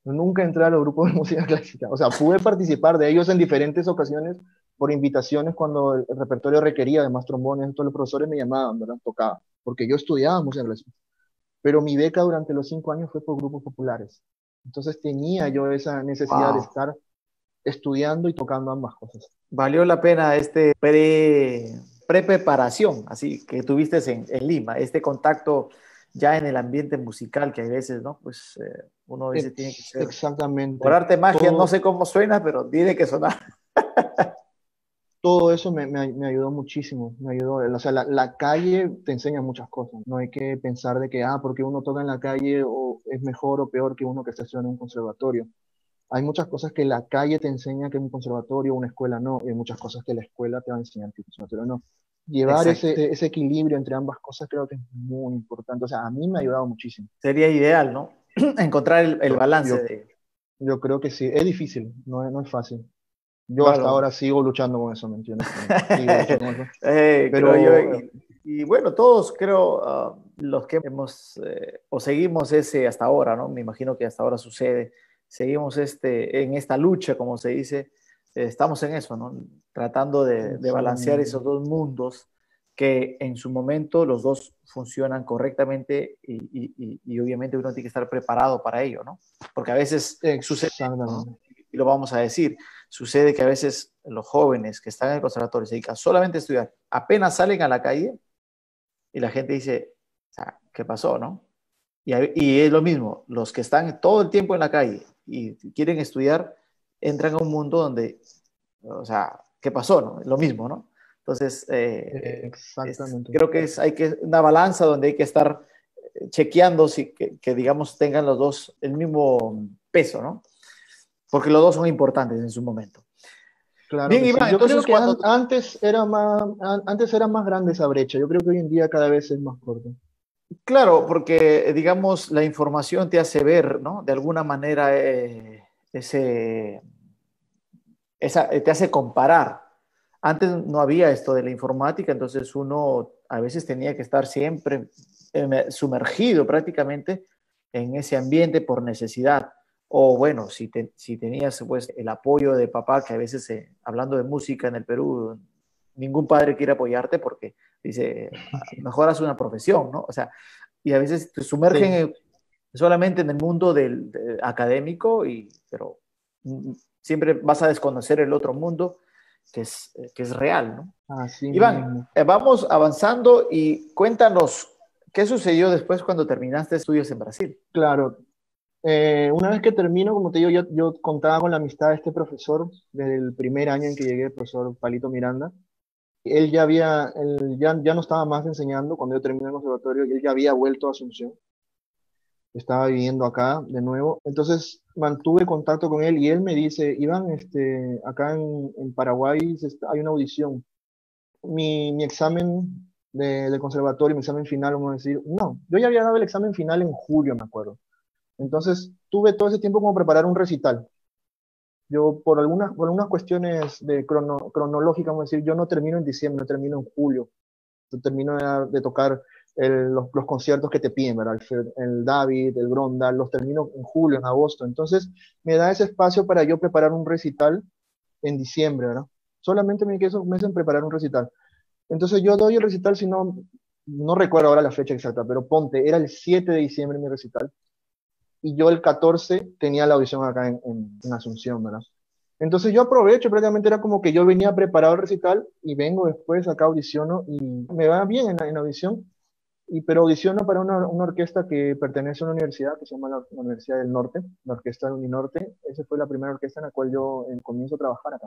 Nunca entré a los grupos de música clásica. O sea, pude participar de ellos en diferentes ocasiones por invitaciones cuando el repertorio requería, además trombones, todos los profesores me llamaban, ¿verdad? Tocaba, porque yo estudiaba música clásica. Pero mi beca durante los 5 años fue por grupos populares. Entonces tenía yo esa necesidad de Wow. estar estudiando y tocando ambas cosas. Valió la pena este preparación, así que tuviste en Lima, este contacto ya en el ambiente musical que hay veces, ¿no? Pues uno dice tiene que ser por Exactamente. arte magia, no Todo, sé cómo suena, pero tiene que sonar. todo eso me ayudó muchísimo, me ayudó. O sea, la calle te enseña muchas cosas. No hay que pensar de que, porque uno toca en la calle o es mejor o peor que uno que está estudiando en un conservatorio. Hay muchas cosas que la calle te enseña que un conservatorio, una escuela no, y hay muchas cosas que la escuela te va a enseñar que un conservatorio no. Llevar Exacto. ese equilibrio entre ambas cosas creo que es muy importante. O sea, a mí me ha ayudado muchísimo. Sería ideal, ¿no? Encontrar el Yo, balance yo, de... yo creo que sí. Es difícil, no es fácil. Yo hasta Claro. ahora sigo luchando con eso, ¿me entiendes? Sigo luchando con eso. Creo yo, Pero y bueno, todos creo, los que hemos o seguimos ese hasta ahora, ¿no? Me imagino que hasta ahora sucede, seguimos en esta lucha, como se dice, estamos en eso, ¿no? Tratando de balancear exactamente. esos dos mundos que en su momento los dos funcionan correctamente y obviamente uno tiene que estar preparado para ello, ¿no? Porque a veces sucede, ¿no? Exactamente. Y lo vamos a decir, sucede que a veces los jóvenes que están en el conservatorio se dedican solamente a estudiar, apenas salen a la calle y la gente dice, o sea, ¿qué pasó, no? Y es lo mismo, los que están todo el tiempo en la calle y quieren estudiar, entran a un mundo donde, o sea, ¿qué pasó, no? Lo mismo, ¿no? Entonces, Exactamente. creo que hay que una balanza donde hay que estar chequeando si, que, digamos tengan los dos el mismo peso, ¿no? Porque los dos son importantes en su momento. Claro Bien, que sí. Iván, Yo creo entonces que cuando, antes era más grande esa brecha. Yo creo que hoy en día cada vez es más corta. claro, porque digamos la información te hace ver, ¿no? De alguna manera ese, te hace comparar. Antes no había esto de la informática, entonces uno a veces tenía que estar siempre sumergido prácticamente en ese ambiente por necesidad. O bueno, si tenías pues el apoyo de papá, que a veces, hablando de música en el Perú, ningún padre quiere apoyarte porque dice, mejor haz una profesión, ¿no? O sea, y a veces te sumergen Sí, solamente en el mundo académico, pero siempre vas a desconocer el otro mundo que es real, ¿no? así Iván, mismo. vamos avanzando y cuéntanos qué sucedió después cuando terminaste estudios en Brasil. Claro. Una vez que termino, como te digo, yo contaba con la amistad de este profesor desde el primer año en que llegué, el profesor Palito Miranda. Él ya no estaba más enseñando cuando yo terminé el conservatorio, y él ya había vuelto a Asunción, estaba viviendo acá de nuevo. Entonces mantuve contacto con él y él me dice, Iván, acá en Paraguay hay una audición. Mi examen de conservatorio, mi examen final, vamos a decir, no, yo ya había dado el examen final en julio, me acuerdo. Entonces tuve todo ese tiempo como preparar un recital. Yo por algunas cuestiones cronológicas, vamos a decir, yo no termino en diciembre, no termino en julio. Yo termino de tocar los conciertos que te piden, ¿verdad? El David, el Gronda, los termino en julio, en agosto. Entonces me da ese espacio para yo preparar un recital en diciembre, ¿verdad? Solamente me quedé un mes en preparar un recital. Entonces yo doy el recital, si no recuerdo ahora la fecha exacta, pero ponte, era el 7 de diciembre mi recital, y yo el 14 tenía la audición acá en Asunción, ¿verdad? Entonces yo aprovecho, prácticamente era como que yo venía preparado el recital y vengo después acá audiciono y me va bien en la audición, pero audiciono para una orquesta que pertenece a una universidad que se llama la Universidad del Norte, la Orquesta del Uninorte. Esa fue la primera orquesta en la cual yo comienzo a trabajar acá,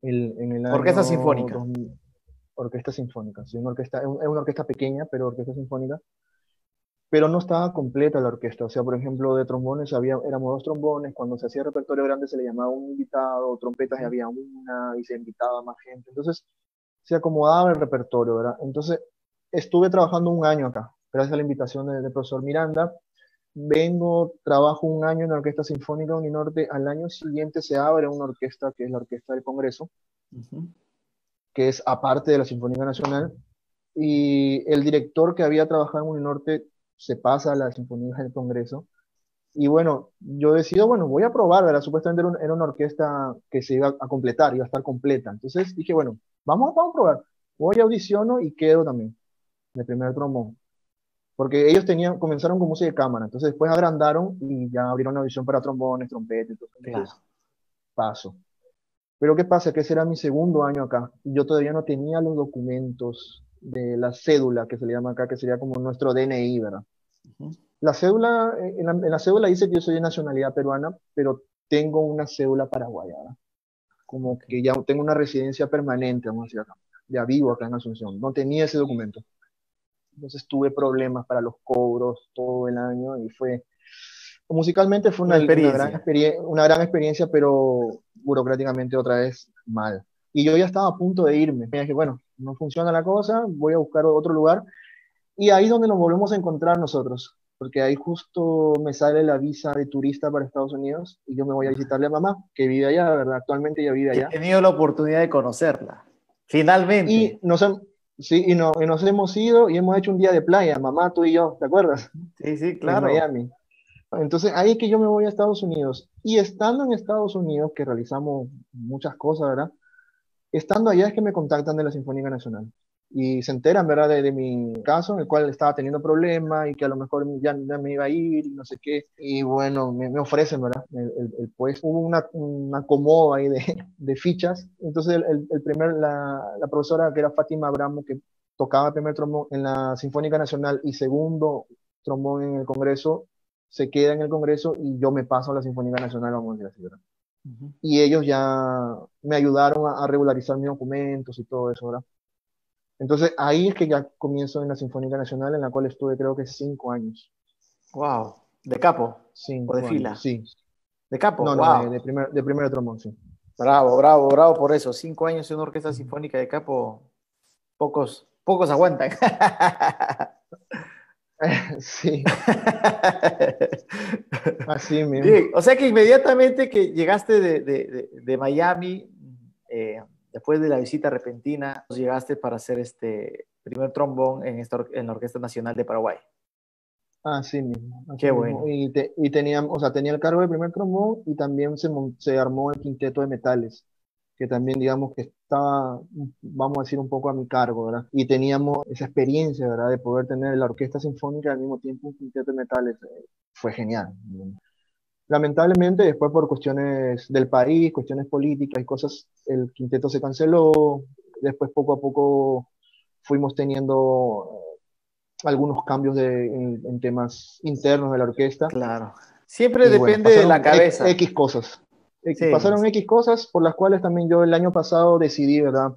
en el año Orquesta Sinfónica. 2000. Orquesta sinfónica, sí, es una orquesta pequeña, pero orquesta sinfónica, pero no estaba completa la orquesta. O sea, por ejemplo, de trombones éramos dos trombones, cuando se hacía repertorio grande se le llamaba un invitado, trompetas y había una y se invitaba a más gente. Entonces se acomodaba el repertorio, ¿verdad? Entonces estuve trabajando un año acá, gracias a la invitación del profesor Miranda. Vengo, trabajo un año en la Orquesta Sinfónica Uninorte. Al año siguiente se abre una orquesta que es la Orquesta del Congreso, Uh -huh. que es aparte de la Sinfónica Nacional, y el director que había trabajado en Uninorte se pasa a la Sinfonía del Congreso. Y bueno, yo decido, bueno, voy a probar, ¿verdad? Supuestamente era una orquesta que se iba a completar, iba a estar completa. Entonces dije, bueno, vamos a probar. Voy a audiciono y quedo también, de primer trombón. Porque ellos comenzaron con música de cámara, entonces después agrandaron y ya abrieron la audición para trombones, trompetas, Claro. entonces paso. Pero ¿qué pasa? Que ese era mi segundo año acá. Y yo todavía no tenía los documentos de la cédula, que se le llama acá, que sería como nuestro DNI, ¿verdad? Uh -huh. La cédula, en la cédula dice que yo soy de nacionalidad peruana, pero tengo una cédula paraguaya, ¿verdad? Como Okay. que ya tengo una residencia permanente, vamos a decir acá. Ya vivo acá en Asunción. No tenía ese documento. Entonces tuve problemas para los cobros todo el año y musicalmente fue Una una experiencia. una gran experiencia, pero burocráticamente otra vez mal. Y yo ya estaba a punto de irme. Me dije, bueno, no funciona la cosa, voy a buscar otro lugar. Y ahí es donde nos volvemos a encontrar nosotros, porque ahí justo me sale la visa de turista para Estados Unidos y yo me voy a Ajá. visitarle a mamá, que vive allá, ¿verdad? Actualmente ella vive He allá. tenido la oportunidad de conocerla. Y Finalmente. sí, y nos hemos ido y hemos hecho un día de playa, mamá, tú y yo, ¿te acuerdas? Sí, sí, En claro. Miami. Entonces ahí es que yo me voy a Estados Unidos. Y estando en Estados Unidos, que realizamos muchas cosas, ¿verdad? Estando allá es que me contactan de la Sinfónica Nacional y se enteran, ¿verdad?, de mi caso, en el cual estaba teniendo problemas y que a lo mejor ya me iba a ir y no sé qué. Y bueno, me ofrecen, ¿verdad?, el puesto. Hubo una acomodo ahí de fichas. Entonces la profesora, que era Fátima Abramo, que tocaba primer trombón en la Sinfónica Nacional y segundo trombón en el Congreso, se queda en el Congreso y yo me paso a la Sinfónica Nacional, vamos a decir así, ¿verdad? Uh -huh. Y ellos ya me ayudaron a regularizar mis documentos y todo eso, ¿verdad? Entonces ahí es que ya comienzo en la Sinfónica Nacional, en la cual estuve creo que 5 años. Wow. ¿De capo o de 5 años, fila? sí. De capo, No, no, wow. de primer trombón, sí. Bravo, bravo, bravo por eso. 5 años en una orquesta sinfónica de capo, pocos aguantan. Sí, así mismo. Bien, o sea que inmediatamente que llegaste de Miami, eh, después de la visita repentina, llegaste para hacer este primer trombón en la Orquesta Nacional de Paraguay. Así mismo, así Qué mismo. bueno. Y teníamos, o sea, tenía el cargo de primer trombón y también se armó el quinteto de metales, que también digamos que estaba, vamos a decir, un poco a mi cargo, ¿verdad? Y teníamos esa experiencia, ¿verdad? De poder tener la orquesta sinfónica y al mismo tiempo un quinteto de metales. Fue genial. Lamentablemente, después por cuestiones del país, cuestiones políticas y cosas, el quinteto se canceló. Después, poco a poco, fuimos teniendo algunos cambios en temas internos de la orquesta. Claro. Siempre Y bueno, depende de la pasaron cabeza. X cosas. Sí, Pasaron X cosas por las cuales también yo el año pasado decidí, ¿verdad?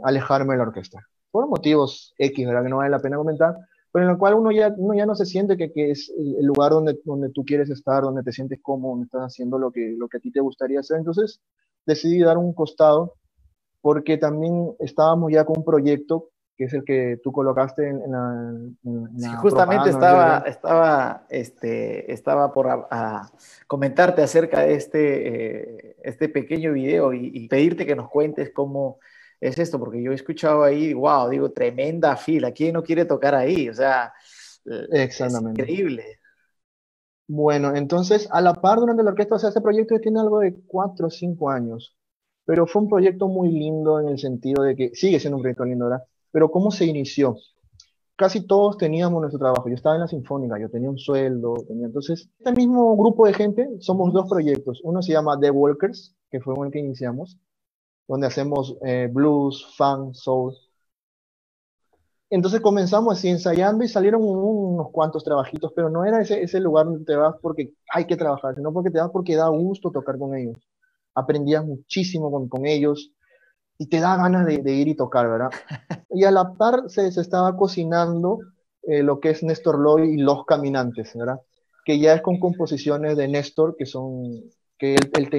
Alejarme de la orquesta. Por motivos X, ¿verdad? Que no vale la pena comentar, pero en el cual uno ya no se siente que es el lugar donde tú quieres estar, donde te sientes cómodo, donde estás haciendo lo que a ti te gustaría hacer. Entonces decidí dar un costado porque también estábamos ya con un proyecto que es el que tú colocaste en sí, la justamente propaganda, no sé, ¿verdad? estaba por comentarte acerca de este pequeño video y pedirte que nos cuentes cómo es esto, porque yo he escuchado ahí, wow, digo, tremenda fila. ¿Quién no quiere tocar ahí? O sea, es Exactamente. increíble. Bueno, entonces, a la par durante la orquesta, o sea, este proyecto ya tiene algo de 4 o 5 años, pero fue un proyecto muy lindo en el sentido de que sigue siendo un proyecto lindo, ¿verdad? Pero ¿cómo se inició? Casi todos teníamos nuestro trabajo. Yo estaba en la Sinfónica, yo tenía un sueldo, entonces, este mismo grupo de gente, somos Ujú. dos proyectos. Uno se llama The Walkers, que fue con el que iniciamos, donde hacemos blues, funk, soul. Entonces comenzamos así ensayando y salieron unos cuantos trabajitos, pero no era ese lugar donde te vas porque hay que trabajar, sino porque te vas porque da gusto tocar con ellos. Aprendías muchísimo con ellos y te da ganas de ir y tocar, ¿verdad? Y a la par se estaba cocinando lo que es Néstor Loy y Los Caminantes, ¿verdad? Que ya es con composiciones de Néstor, que él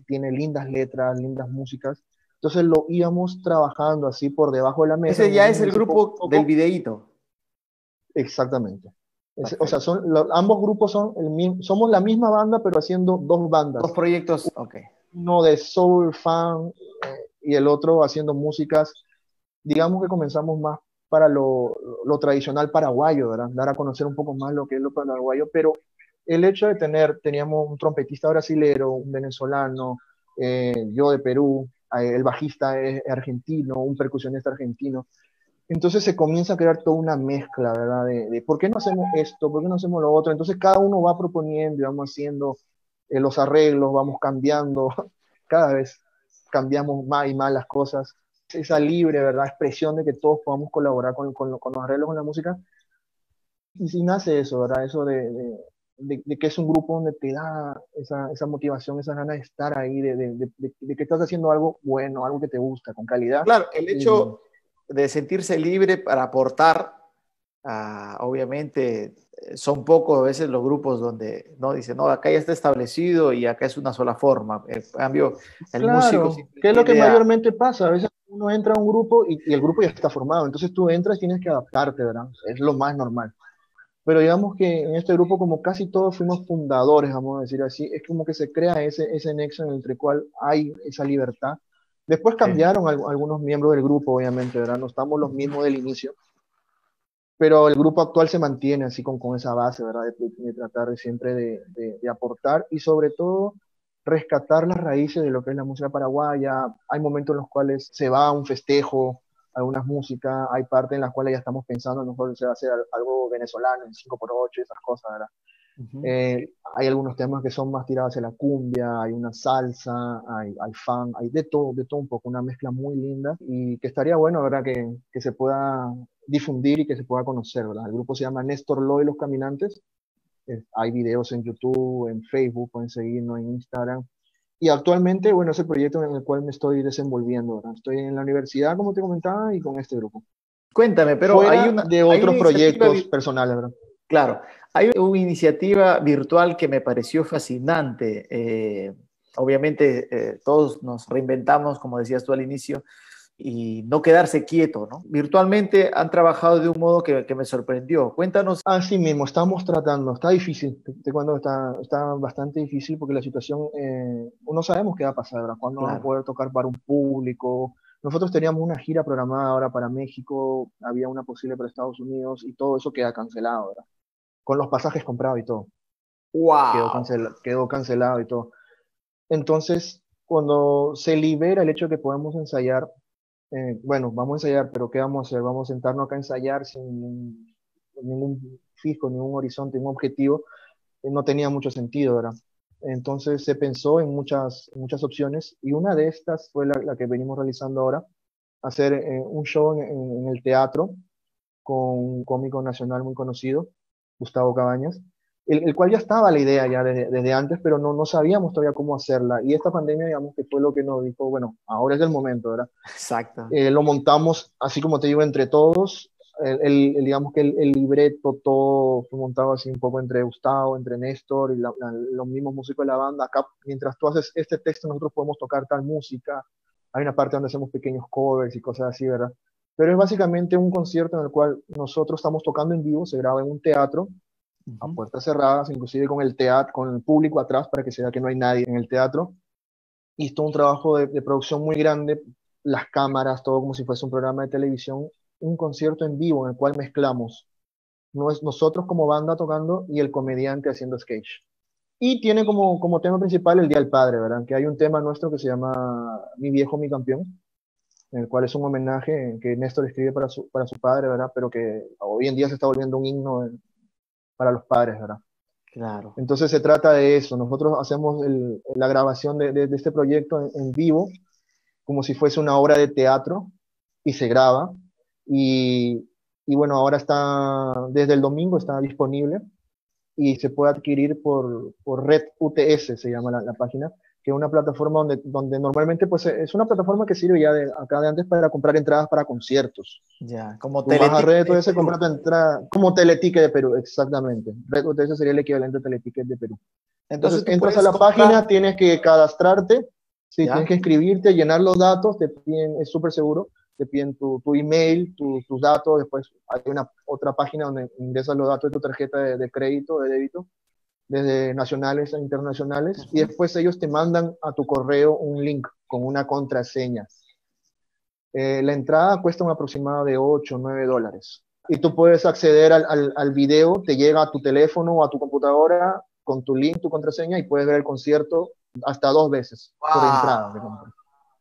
tiene lindas letras, lindas músicas. Entonces lo íbamos trabajando así por debajo de la mesa, Ese como ya quien es el dice, poco a grupo del poco. videíto. Exactamente. O sea, Perfecto. ambos grupos somos la misma banda, pero haciendo dos Dos bandas. proyectos, ok. Uno de soul, fan, y el otro haciendo músicas. Digamos que comenzamos más para lo tradicional paraguayo, ¿verdad? Dar a conocer un poco más lo que es lo paraguayo, pero el hecho de teníamos un trompetista brasilero, un venezolano, yo de Perú, el bajista es argentino, un percusionista argentino. Entonces se comienza a crear toda una mezcla, ¿verdad? De por qué no hacemos esto, por qué no hacemos lo otro. Entonces cada uno va proponiendo y vamos haciendo los arreglos, vamos cambiando, cada vez cambiamos más y más las cosas. Esa libre, ¿verdad? Expresión de que todos podamos colaborar con los arreglos, con la música. Y si nace eso, ¿verdad? Eso de que es un grupo donde te da esa motivación, esa ganas de estar ahí, de que estás haciendo algo bueno, algo que te gusta, con calidad. Claro, el Y hecho de sentirse libre para aportar, obviamente, son pocos a veces los grupos donde no dicen, no, acá ya está establecido y acá es una sola forma. En cambio, el músico claro, siempre ¿qué es lo que tiende a... mayormente pasa? A veces uno entra a un grupo y el grupo ya está formado, entonces tú entras y tienes que adaptarte, ¿verdad? Es lo más normal. Pero digamos que en este grupo, como casi todos fuimos fundadores, vamos a decir así, es como que se crea ese nexo entre el cual hay esa libertad. Después cambiaron algunos miembros del grupo, obviamente, ¿verdad? No estamos los mismos del inicio, pero el grupo actual se mantiene así con esa base, ¿verdad? De tratar de siempre de aportar y sobre todo rescatar las raíces de lo que es la música paraguaya. Hay momentos en los cuales se va a un festejo, algunas músicas, hay partes en las cuales ya estamos pensando, a lo mejor se va a hacer algo venezolano, en 5x8, esas cosas, ¿verdad? Ujú. Hay algunos temas que son más tirados hacia la cumbia, hay una salsa, hay funk, hay de todo un poco, una mezcla muy linda y que estaría bueno, ¿verdad? Que se pueda difundir y que se pueda conocer, ¿verdad? El grupo se llama Néstor Loy Los Caminantes, hay videos en YouTube, en Facebook, pueden seguirnos en Instagram. Y actualmente, bueno, es el proyecto en el cual me estoy desenvolviendo, ¿verdad? Estoy en la universidad, como te comentaba, y con este grupo. Cuéntame, pero Fuera de hay una otros iniciativa, proyectos personales, ¿verdad? claro, hay una iniciativa virtual que me pareció fascinante. obviamente todos nos reinventamos, como decías tú al inicio, y no quedarse quieto, ¿no? Virtualmente han trabajado de un modo que me sorprendió. Cuéntanos. Así mismo, estamos tratando, está difícil, cuando está bastante difícil porque la situación, no sabemos qué va a pasar, ¿verdad? Cuándo vamos a Claro, poder tocar para un público. Nosotros teníamos una gira programada ahora para México, había una posible para Estados Unidos y todo eso queda cancelado, ¿verdad? Con los pasajes comprados y todo, wow, quedó cancelado y todo. Entonces, cuando se libera el hecho de que podemos ensayar, bueno, vamos a ensayar, pero ¿qué vamos a hacer? Vamos a sentarnos acá a ensayar sin ningún fijo, ningún horizonte, ningún objetivo. No tenía mucho sentido, ¿verdad? Entonces se pensó en muchas opciones y una de estas fue la que venimos realizando ahora, hacer un show en el teatro con un cómico nacional muy conocido, Gustavo Cabañas, el cual ya estaba la idea ya desde antes, pero no sabíamos todavía cómo hacerla. Y esta pandemia, digamos, que fue lo que nos dijo, bueno, ahora es el momento, ¿verdad? exacto. Lo montamos, así como te digo, entre todos. Digamos que el libreto, todo fue montado así un poco entre Gustavo, entre Néstor y los mismos músicos de la banda. Acá, mientras tú haces este texto, nosotros podemos tocar tal música. Hay una parte donde hacemos pequeños covers y cosas así, ¿verdad? Pero es básicamente un concierto en el cual nosotros estamos tocando en vivo, se graba en un teatro, a Ujú. puertas cerradas, inclusive con el teatro, con el público atrás para que se vea que no hay nadie en el teatro. Y todo un trabajo de producción muy grande, las cámaras, todo como si fuese un programa de televisión, un concierto en vivo en el cual mezclamos nosotros como banda tocando y el comediante haciendo sketch. Y tiene como tema principal el Día del Padre, ¿verdad? Que hay un tema nuestro que se llama Mi viejo, mi campeón, en el cual es un homenaje que Néstor escribe para su padre, ¿verdad? Pero que hoy en día se está volviendo un himno para los padres, ¿verdad? Claro. Entonces se trata de eso. Nosotros hacemos la grabación de este proyecto en vivo como si fuese una obra de teatro y se graba. Y, y bueno, ahora está, desde el domingo está disponible y se puede adquirir por Red UTS, se llama la página, que es una plataforma donde normalmente pues es una plataforma que sirve ya de acá de antes para comprar entradas para conciertos. Ya, como Tú vas a Teletica Red de UTS, Perú. compras tu entrada como Teletique de Perú, exactamente. Red UTS sería el equivalente a Teletique de Perú. Entonces Entonces tú entras a puedes la comprar, página, tienes que cadastrarte, sí, tienes ¿ya? que inscribirte, llenar los datos, te piden, es súper seguro, te piden tu email, tus datos, después hay una otra página donde ingresas los datos de tu tarjeta de crédito, de débito, desde nacionales a internacionales, y Ujú. después ellos te mandan a tu correo un link con una contraseña. La entrada cuesta un aproximado de 8 o $9. Y tú puedes acceder al video, te llega a tu teléfono o a tu computadora con tu link, tu contraseña, y puedes ver el concierto hasta 2 veces por entrada de Wow. compra.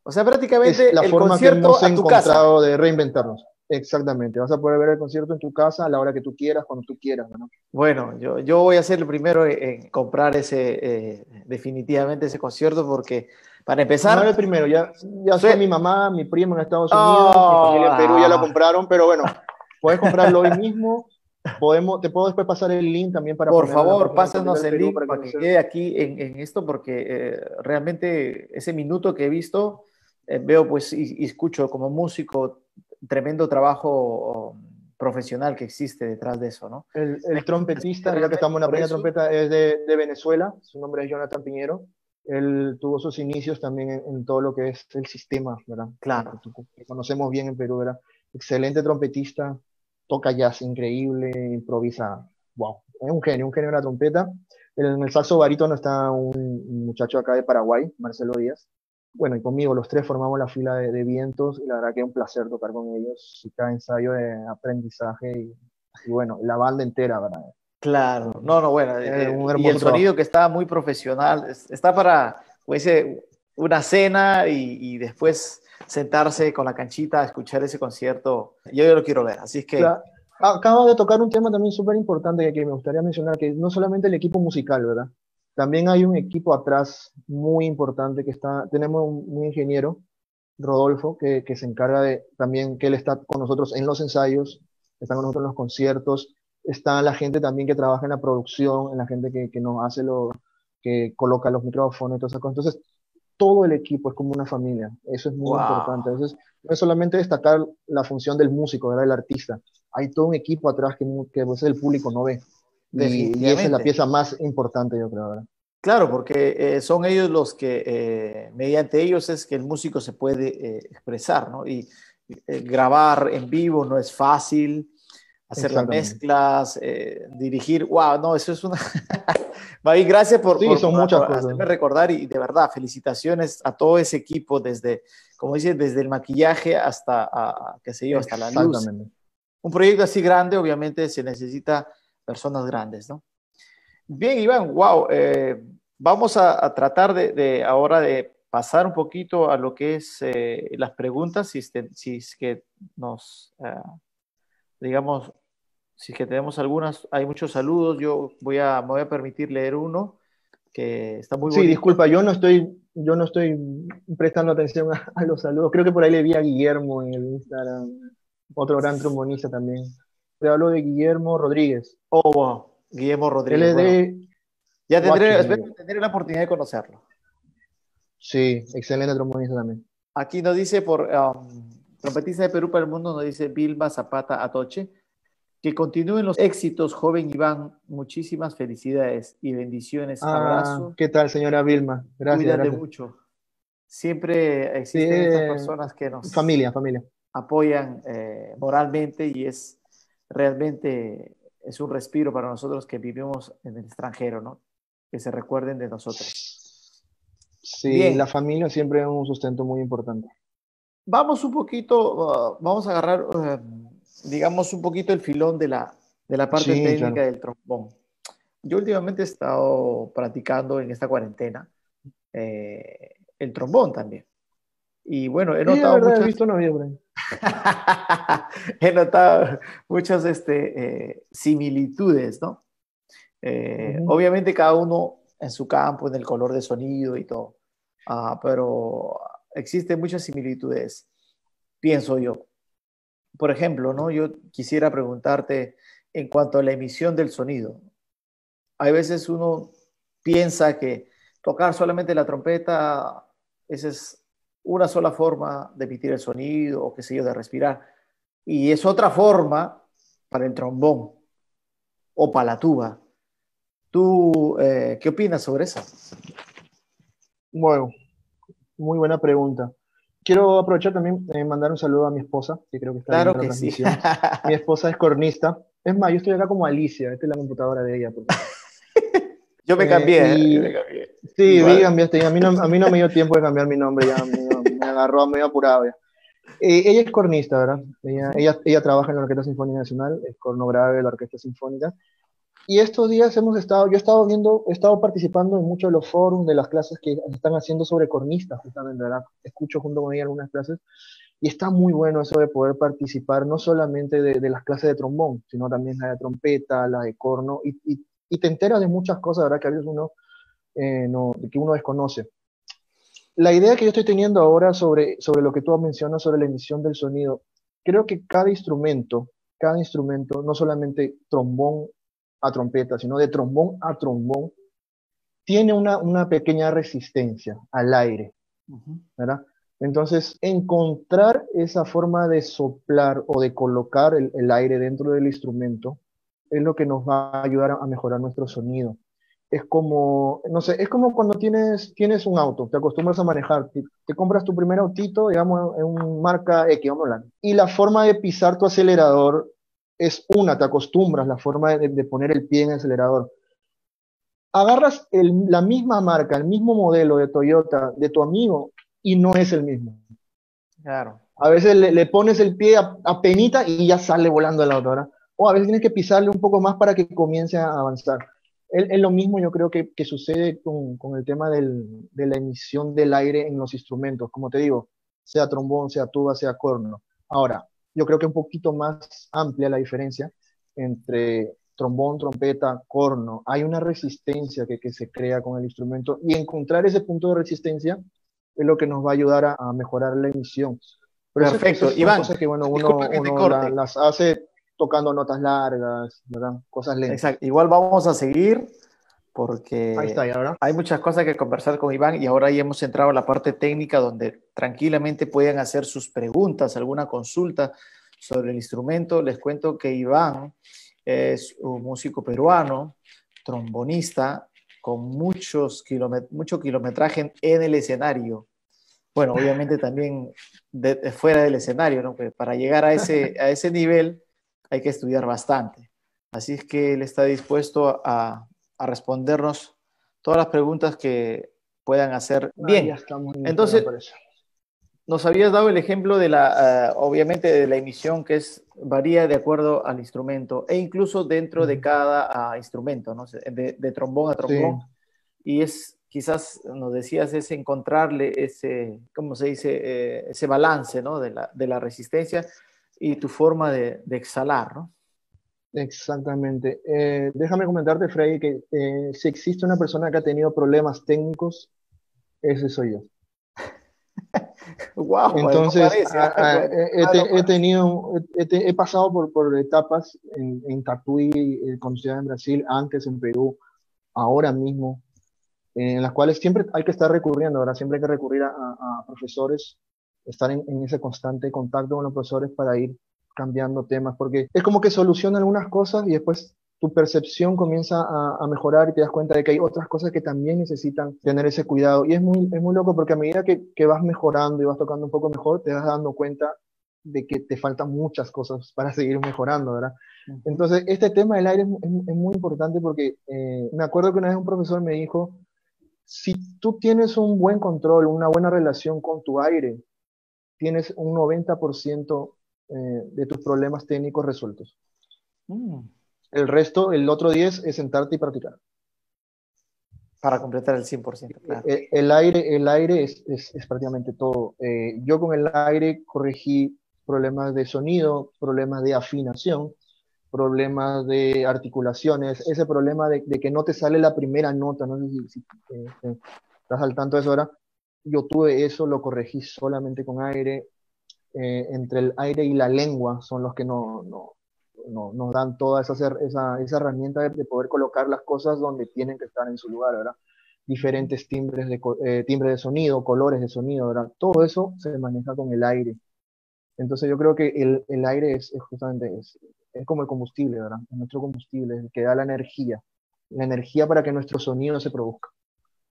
O sea, Es prácticamente la el forma que concierto hemos a tu casa. encontrado de reinventarnos. Exactamente. Vas a poder ver el concierto en tu casa a la hora que tú quieras, cuando tú quieras, ¿no? Bueno, yo voy a ser el primero en comprar definitivamente ese concierto porque, para No era empezar, el primero, ya fue mi soy... mamá, mi primo en Estados Unidos, mi familia en Perú ya la ¡Ah! compraron, pero bueno, puedes comprarlo hoy mismo. Te puedo después pasar el link también para Por ponerlo en la favor, página del Festival pásanos del el Perú link para que para no que se... quede aquí en esto, porque realmente ese minuto que he visto, veo pues y escucho como músico tremendo trabajo profesional que existe detrás de eso, ¿no? Me El felicito trompetista, ya que realmente estamos en la por peña eso. trompeta, es de Venezuela, su nombre es Jonathan Piñero. Él tuvo sus inicios también en todo lo que es el sistema, ¿verdad? Claro. Que conocemos bien en Perú, ¿verdad? Excelente trompetista, toca jazz increíble, improvisa, wow, es un genio de la trompeta. En el saxo barítono está un muchacho acá de Paraguay, Marcelo Díaz. Bueno, y conmigo los tres formamos la fila de vientos y la verdad que es un placer tocar con ellos. Y cada ensayo de aprendizaje y bueno, la banda entera, ¿verdad? Claro, no, no, bueno, Es un y el hermoso trabajo. sonido que está muy profesional, está para, pues, una cena y después sentarse con la canchita a escuchar ese concierto. Yo lo quiero ver, así es que, Acaba de tocar un tema también súper importante que me gustaría mencionar, que no solamente el equipo musical, ¿verdad? También hay un equipo atrás muy importante tenemos un ingeniero, Rodolfo, que se encarga de también, que él está con nosotros en los ensayos, está con nosotros en los conciertos, está la gente también que trabaja en la producción, en la gente que nos hace que coloca los micrófonos y todas esas cosas. Entonces, todo el equipo es como una familia, eso es muy importante. wow, Entonces, no es solamente destacar la función del músico, ¿verdad? Del artista, hay todo un equipo atrás que pues, el público no ve, y esa es la definitivamente. pieza más importante, yo creo, ¿verdad? Claro, porque son ellos los que, mediante ellos es que el músico se puede expresar, ¿no? Y grabar en vivo no es fácil, hacer las Exactamente. mezclas, dirigir, wow, no, eso es una... Mavi, gracias Sí, son muchas por cosas. hacerme recordar y de verdad, felicitaciones a todo ese equipo, desde, como dices, desde el maquillaje hasta, qué sé yo, hasta la luz. Exactamente. Un proyecto así grande, obviamente se necesita personas grandes, ¿no? Bien, Iván, wow. Vamos a tratar ahora de pasar un poquito a lo que es las preguntas, si es que nos, digamos, si es que tenemos algunas, hay muchos saludos, me voy a permitir leer uno que está muy Sí, bonito. disculpa, yo no estoy prestando atención a los saludos. Creo que por ahí le vi a Guillermo en el Instagram, otro gran trombonista también. Te hablo de Guillermo Rodríguez. Oh, wow, Guillermo Él Rodríguez. es Bueno, de ya tendré, Huachi. espero tener la oportunidad de conocerlo. Sí, excelente trombonista también. Aquí nos dice trompetista de Perú para el mundo, nos dice Vilma Zapata Atoche. Que continúen los éxitos, joven Iván. Muchísimas felicidades y bendiciones. Ah, Abrazo. ¿qué tal, señora Vilma? Gracias, Cuídate gracias. mucho. Siempre Sí, existen estas personas que nos familia, familia. apoyan moralmente y es realmente es un respiro para nosotros que vivimos en el extranjero, ¿no? Que se recuerden de nosotros. Sí, la Bien, familia siempre es un sustento muy importante. vamos un poquito, vamos a agarrar, digamos, un poquito el filón de la parte Sí, técnica claro. del trombón. Yo últimamente he estado practicando en esta cuarentena el trombón también. Y bueno, he Es notado verdad, he muchas, visto noviembre. he notado muchas similitudes, ¿no? Ujú. Obviamente cada uno en su campo, en el color de sonido y todo. Pero existen muchas similitudes, pienso yo. Por ejemplo, ¿no? Yo quisiera preguntarte en cuanto a la emisión del sonido. Hay veces uno piensa que tocar solamente la trompeta, esa es una sola forma de emitir el sonido o qué sé yo, de respirar. Y es otra forma para el trombón o para la tuba. ¿Tú qué opinas sobre eso? Bueno, muy buena pregunta. Quiero aprovechar también mandar un saludo a mi esposa, que creo que está Claro viendo la que sí. transmisión. Mi esposa es cornista. Es más, yo estoy acá como Alicia, esta es la computadora de ella. Yo me Y cambié. sí, vi, Igual. cambiaste. A mí no me dio tiempo de cambiar mi nombre, ya me agarró medio apurado ya. Ella es cornista, ¿verdad? Ujú. Ella trabaja en la Orquesta Sinfónica Nacional, es corno grave de la Orquesta Sinfónica. Y estos días yo he estado viendo, he estado participando en muchos de los foros, de las clases que están haciendo sobre cornistas, justamente, ¿verdad? Escucho junto con ella algunas clases, y está muy bueno eso de poder participar no solamente de las clases de trombón, sino también la de trompeta, la de corno, y te enteras de muchas cosas, ¿verdad? Que a veces uno, no, que uno desconoce. La idea que yo estoy teniendo ahora sobre lo que tú mencionas sobre la emisión del sonido, creo que cada instrumento, no solamente trombón a trompeta, sino de trombón a trombón, tiene una pequeña resistencia al aire, Ujú. ¿verdad? Entonces, encontrar esa forma de soplar o de colocar el aire dentro del instrumento es lo que nos va a ayudar a mejorar nuestro sonido. Es como, no sé, es como cuando tienes un auto, te acostumbras a manejar, te compras tu primer autito, digamos, en un marca X, vamos a hablar, y la forma de pisar tu acelerador es te acostumbras, la forma de poner el pie en el acelerador. Agarras la misma marca, el mismo modelo de Toyota de tu amigo y no es el mismo. Claro. A veces le pones el pie a penita y ya sale volando el auto, ¿verdad? O a veces tienes que pisarle un poco más para que comience a avanzar. Es lo mismo yo creo que sucede con el tema de la emisión del aire en los instrumentos, como te digo, sea trombón, sea tuba, sea corno. Ahora, yo creo que un poquito más amplia la diferencia entre trombón, trompeta, corno. Hay una resistencia que se crea con el instrumento y encontrar ese punto de resistencia es lo que nos va a ayudar a mejorar la emisión. Pero Perfecto. esas son Iván, cosas que, bueno, disculpa que te uno corte. las hace tocando notas largas, ¿verdad? Cosas lentas. Exacto. Igual vamos a seguir Ahí está, porque ya, ¿verdad? hay muchas cosas que conversar con Iván y ahora ya hemos entrado a la parte técnica donde tranquilamente pueden hacer sus preguntas, alguna consulta sobre el instrumento. Les cuento que Iván es un músico peruano, trombonista, con mucho kilometraje en el escenario. Bueno, obviamente también fuera del escenario, ¿no? Pues para llegar a ese nivel hay que estudiar bastante. Así es que él está dispuesto a respondernos todas las preguntas que puedan hacer. Ya Bien, estamos en Instagram, entonces parece. nos habías dado el ejemplo obviamente, de la emisión que varía de acuerdo al instrumento e incluso dentro de cada instrumento, ¿no? De trombón a Sí, trombón. Y quizás nos decías, es encontrarle ¿cómo se dice? Ese balance, ¿no? De la resistencia y tu forma de exhalar, ¿no? exactamente. Déjame comentarte, Freddy, que si existe una persona que ha tenido problemas técnicos, ese soy yo. Wow, no Entonces, parece. he tenido, he pasado por etapas en Tatuí, con ciudad en Brasil, antes en Perú, ahora mismo, en las cuales siempre hay que estar recurriendo, ¿verdad? Siempre hay que recurrir a profesores, estar en ese constante contacto con los profesores para ir cambiando temas, porque es como que soluciona algunas cosas y después tu percepción comienza a mejorar y te das cuenta de que hay otras cosas que también necesitan tener ese cuidado. Y es muy loco porque a medida que vas mejorando y vas tocando un poco mejor, te vas dando cuenta de que te faltan muchas cosas para seguir mejorando, ¿verdad? Uh-huh. Entonces, este tema del aire es muy importante porque me acuerdo que una vez un profesor me dijo, si tú tienes un buen control, una buena relación con tu aire, tienes un 90% de tus problemas técnicos resueltos. Mm. El resto, el otro 10 es sentarte y practicar. Para completar el 100%, claro. El aire es prácticamente todo. Yo con el aire corregí problemas de sonido, problemas de afinación, problemas de articulaciones, ese problema de que no te sale la primera nota, no sé si estás al tanto de eso ahora. Yo tuve eso, lo corregí solamente con aire. Entre el aire y la lengua son los que nos dan toda esa herramienta de poder colocar las cosas donde tienen que estar en su lugar, ¿verdad? Diferentes timbres de sonido, colores de sonido, ¿verdad? Todo eso se maneja con el aire. Entonces yo creo que el aire es justamente, es como el combustible, ¿verdad? Es nuestro combustible, es el que da la energía para que nuestro sonido se produzca.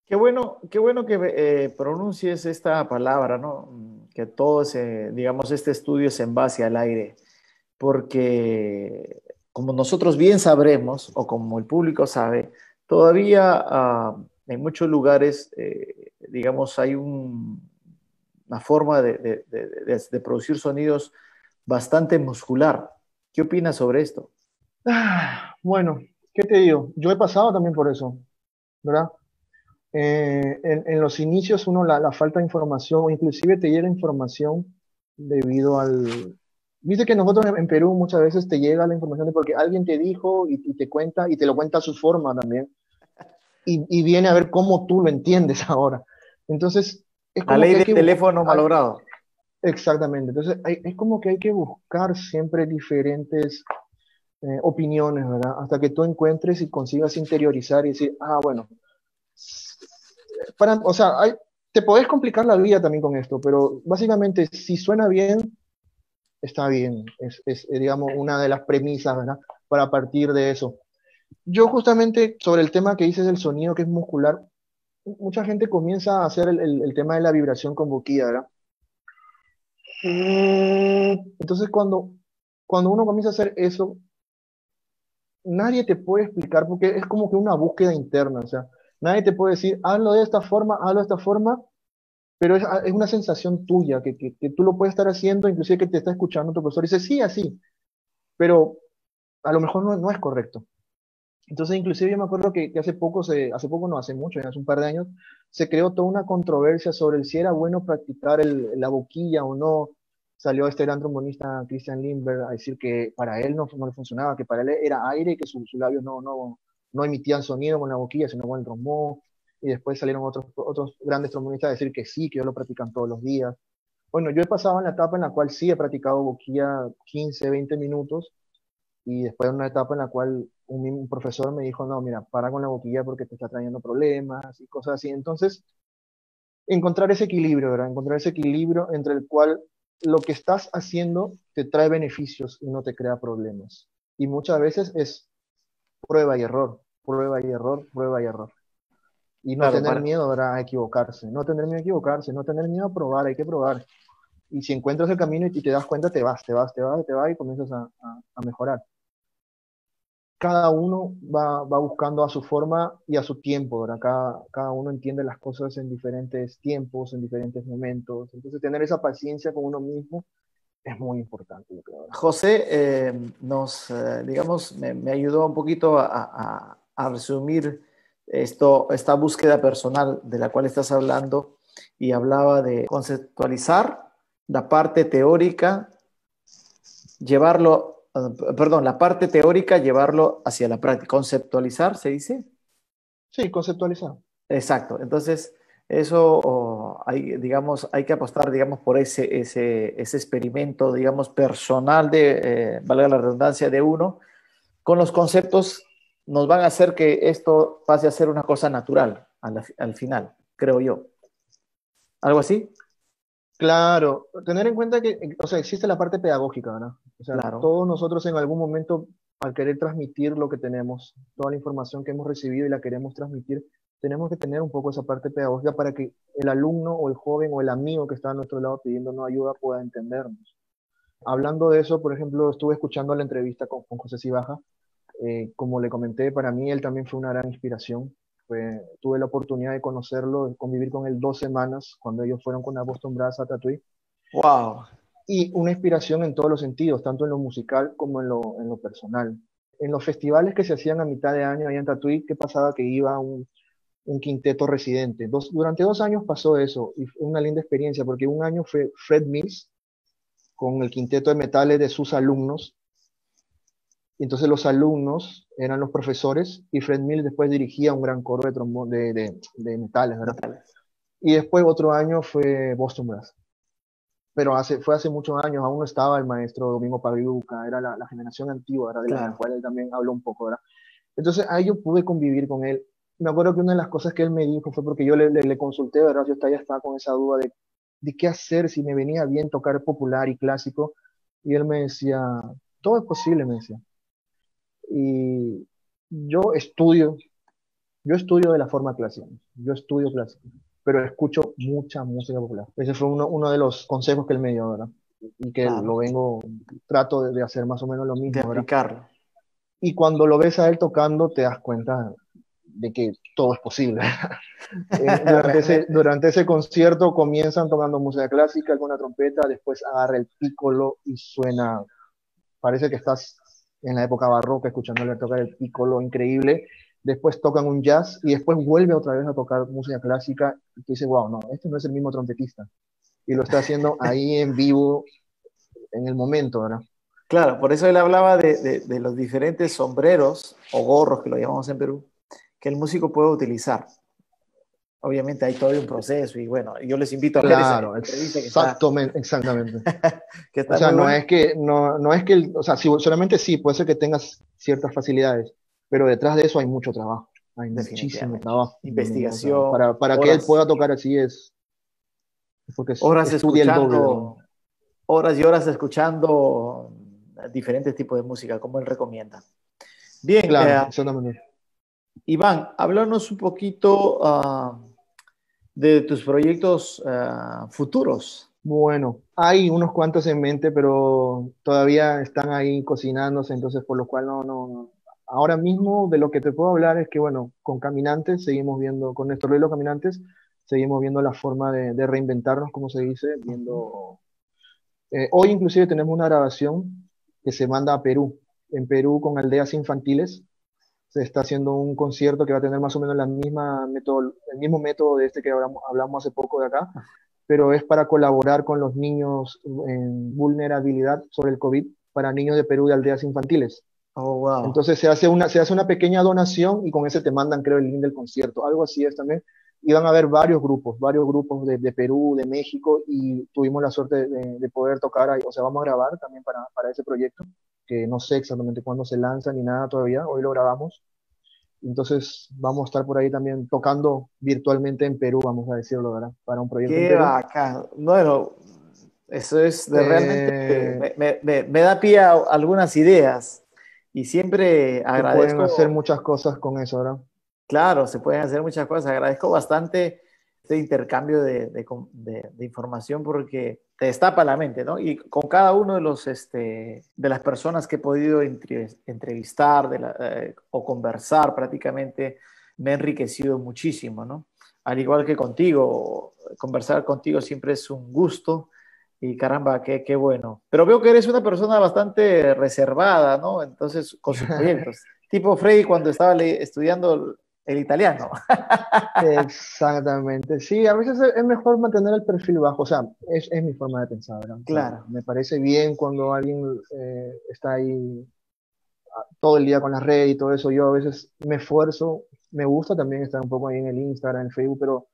Qué bueno que pronuncies esta palabra, ¿no? Que todo digamos, este estudio es en base al aire, porque como nosotros bien sabremos, o como el público sabe, todavía en muchos lugares, digamos, hay una forma de producir sonidos bastante muscular. ¿Qué opinas sobre esto? Bueno, ¿qué te digo? Yo he pasado también por eso, ¿verdad? En los inicios la falta de información, o inclusive te llega información debido al... Viste que nosotros en Perú muchas veces te llega la información de porque alguien te dijo y te cuenta, y te lo cuenta a su forma también, y viene a ver cómo tú lo entiendes ahora. Entonces, es La como ley que hay del que teléfono buscar, malogrado. exactamente, entonces es como que hay que buscar siempre diferentes opiniones, ¿verdad? Hasta que tú encuentres y consigas interiorizar y decir, ah, bueno, o sea, te podés complicar la vida también con esto, pero básicamente si suena bien, está bien. Digamos, una de las premisas, ¿verdad? Para partir de eso. Yo justamente sobre el tema que dices del sonido que es muscular, mucha gente comienza a hacer el tema de la vibración con boquilla, ¿verdad? Entonces cuando uno comienza a hacer eso, nadie te puede explicar porque es como que una búsqueda interna, o sea, nadie te puede decir, hazlo de esta forma, pero es una sensación tuya, que tú lo puedes estar haciendo, inclusive que te está escuchando tu profesor y dice, sí, así, pero a lo mejor no es correcto. Entonces, inclusive yo me acuerdo que hace poco no, hace mucho, ya hace un par de años, se creó toda una controversia sobre si era bueno practicar la boquilla o no. Salió este gran trombonista Christian Lindbergh a decir que para él no le funcionaba, que para él era aire y que sus labios no emitían sonido con la boquilla, sino con el trombón. Y después salieron otros grandes trombonistas a decir que sí, que ellos lo practican todos los días. Bueno, yo he pasado en la etapa en la cual sí he practicado boquilla 15, 20 minutos y después una etapa en la cual un profesor me dijo, no, mira, para con la boquilla porque te está trayendo problemas y cosas así. Entonces, encontrar ese equilibrio, ¿verdad? Encontrar ese equilibrio entre el cual lo que estás haciendo te trae beneficios y no te crea problemas. Y muchas veces es prueba y error, prueba y error, prueba y error. Y no Claro, tener miedo, ¿verdad? A equivocarse, no tener miedo a equivocarse, no tener miedo a probar, hay que probar. Y si encuentras el camino y te das cuenta, te vas y comienzas a mejorar. Cada uno va buscando a su forma y a su tiempo, ¿verdad? Cada uno entiende las cosas en diferentes tiempos, en diferentes momentos. Entonces, tener esa paciencia con uno mismo es muy importante, yo creo, ¿verdad? José digamos, me ayudó un poquito a resumir esta búsqueda personal de la cual estás hablando y hablaba de conceptualizar la parte teórica, perdón, la parte teórica, llevarlo hacia la práctica. Conceptualizar, ¿se dice? Sí, conceptualizar. Exacto. Entonces, eso hay, digamos, hay que apostar, digamos, por ese experimento, digamos, personal valga la redundancia, de uno, con los conceptos nos van a hacer que esto pase a ser una cosa natural al final, creo yo. ¿Algo así? Claro, tener en cuenta que, o sea, existe la parte pedagógica, ¿verdad? O sea, Claro. todos nosotros en algún momento, al querer transmitir lo que tenemos, toda la información que hemos recibido y la queremos transmitir, tenemos que tener un poco esa parte pedagógica para que el alumno o el joven o el amigo que está a nuestro lado pidiéndonos ayuda pueda entendernos. Hablando de eso, por ejemplo, estuve escuchando la entrevista con José Cibaja. Como le comenté, para mí él también fue una gran inspiración. Tuve la oportunidad de conocerlo, de convivir con él 2 semanas cuando ellos fueron con la Boston Brass a Tatuí. Wow. Y una inspiración en todos los sentidos, tanto en lo musical como en lo personal. En los festivales que se hacían a mitad de año allá en Tatuí, ¿qué pasaba? Que iba un quinteto residente. Durante 2 años pasó eso y fue una linda experiencia porque un año fue Fred Mills con el quinteto de metales de sus alumnos. Y entonces los alumnos eran los profesores y Fred Mills después dirigía un gran coro de, de metales, ¿verdad? Metales. Y después otro año fue Boston Brass. Pero fue hace muchos años, aún no estaba el maestro Domingo Pagliuca, era la generación antigua, ¿verdad? De la Claro. cual él también habló un poco, ¿verdad? Entonces ahí yo pude convivir con él. Me acuerdo que una de las cosas que él me dijo fue porque yo le consulté, ¿verdad? Ya estaba con esa duda de qué hacer, si me venía bien tocar popular y clásico. Y él me decía, todo es posible, me decía. Y yo estudio, yo estudio de la forma clásica, yo estudio clásico, pero escucho mucha música popular. Ese fue uno de los consejos que él me dio, ¿verdad? Y que Claro. trato de hacer más o menos lo De mismo, ¿verdad? aplicarlo. Y cuando lo ves a él tocando, te das cuenta de que todo es posible. Realmente. Durante ese concierto comienzan tocando música clásica con la trompeta, después agarra el pícolo y suena, parece que estás en la época barroca escuchándole tocar el pícolo increíble, después tocan un jazz y después vuelve otra vez a tocar música clásica y tú dices, wow, no, este no es el mismo trompetista. Y lo está haciendo ahí en vivo, en el momento, ¿verdad? Claro, por eso él hablaba de los diferentes sombreros o gorros, que lo llamamos en Perú, que el músico puede utilizar. Obviamente hay todo un proceso y bueno, yo les invito a ver esa Claro, entrevista exactamente, exactamente. que O está sea, muy no buena. es que, no es que, o sea, solamente sí, puede ser que tengas ciertas facilidades, pero detrás de eso hay mucho trabajo, hay muchísimo Definitivamente. trabajo. O sea, Investigación, para que él horas, pueda tocar así es porque horas estudia el doble, ¿verdad? escuchando, horas y horas escuchando diferentes tipos de música, como él recomienda. Bien, Claro, exactamente. Iván, háblanos un poquito de tus proyectos futuros. Bueno, hay unos cuantos en mente, pero todavía están ahí cocinándose, entonces por lo cual ahora mismo de lo que te puedo hablar es que, bueno, con Caminantes seguimos viendo, con Néstor Ley y los Caminantes, seguimos viendo la forma de reinventarnos, como se dice, hoy inclusive tenemos una grabación que se manda a Perú, en Perú con aldeas infantiles, se está haciendo un concierto que va a tener más o menos el mismo método de este que hablamos hace poco de acá, pero es para colaborar con los niños en vulnerabilidad sobre el COVID para niños de Perú de aldeas infantiles. Oh, wow. Entonces se hace una pequeña donación y con ese te mandan, creo, el link del concierto. Algo así es también. Y van a haber varios grupos de Perú, de México, y tuvimos la suerte de poder tocar ahí. O sea, vamos a grabar también para ese proyecto, que no sé exactamente cuándo se lanza ni nada todavía. Hoy lo grabamos. Entonces vamos a estar por ahí también tocando virtualmente en Perú, vamos a decirlo, ¿verdad? Para un proyecto en Qué Perú. bacán. Bueno, eso es de realmente, Eh, me da pie a algunas ideas y siempre Se pueden hacer agradezco. muchas cosas con eso, ¿verdad? Claro, se pueden hacer muchas cosas. Agradezco bastante este intercambio de información porque te destapa la mente, ¿no? Y con cada uno de de las personas que he podido entrevistar o conversar prácticamente, me ha enriquecido muchísimo, ¿no? Al igual que contigo, conversar contigo siempre es un gusto y caramba, qué bueno. Pero veo que eres una persona bastante reservada, ¿no? Entonces, con sus proyectos. Tipo Freddy cuando estaba estudiando el italiano. Exactamente, sí, a veces es mejor mantener el perfil bajo, o sea, es mi forma de pensar, ¿verdad? O sea, Claro. me parece bien cuando alguien está ahí todo el día con la red y todo eso, yo a veces me esfuerzo, me gusta también estar un poco ahí en el Instagram, en el Facebook,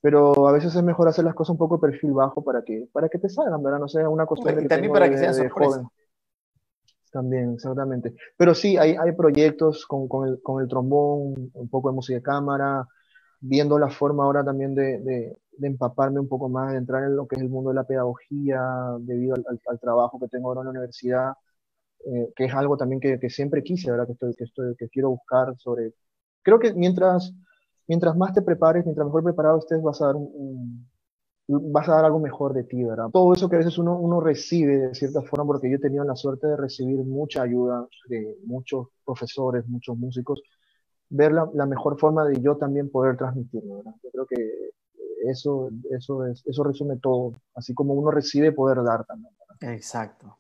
pero a veces es mejor hacer las cosas un poco de perfil bajo para que te salgan, ¿verdad? No sé, una costumbre Y que también tengo para que sea de joven. sorpresa. También, exactamente. Pero sí, hay proyectos con el trombón, un poco de música de cámara, viendo la forma ahora también de empaparme un poco más, de entrar en lo que es el mundo de la pedagogía, debido al trabajo que tengo ahora en la universidad, que es algo también que siempre quise, ¿verdad? Que quiero buscar sobre... Creo que mientras más te prepares, mientras mejor preparado estés, vas a dar algo mejor de ti, ¿verdad? Todo eso que a veces uno recibe de cierta forma, porque yo he tenido la suerte de recibir mucha ayuda de muchos profesores, muchos músicos, ver la mejor forma de yo también poder transmitirlo, ¿verdad? Yo creo que eso resume todo, así como uno recibe, poder dar también, ¿verdad? Exacto.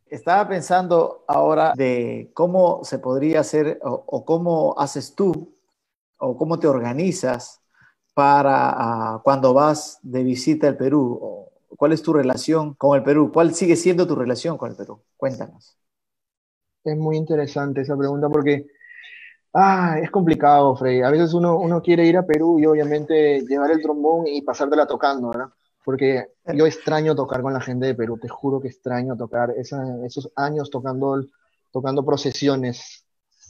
Estaba pensando ahora de cómo se podría hacer o cómo haces tú o cómo te organizas para cuando vas de visita al Perú. O ¿cuál es tu relación con el Perú? ¿Cuál sigue siendo tu relación con el Perú? Cuéntanos. Es muy interesante esa pregunta porque es complicado, Freddy. A veces uno quiere ir a Perú y obviamente llevar el trombón y pasártela tocando, ¿verdad? Porque yo extraño tocar con la gente de Perú, te juro que extraño tocar esos años tocando procesiones,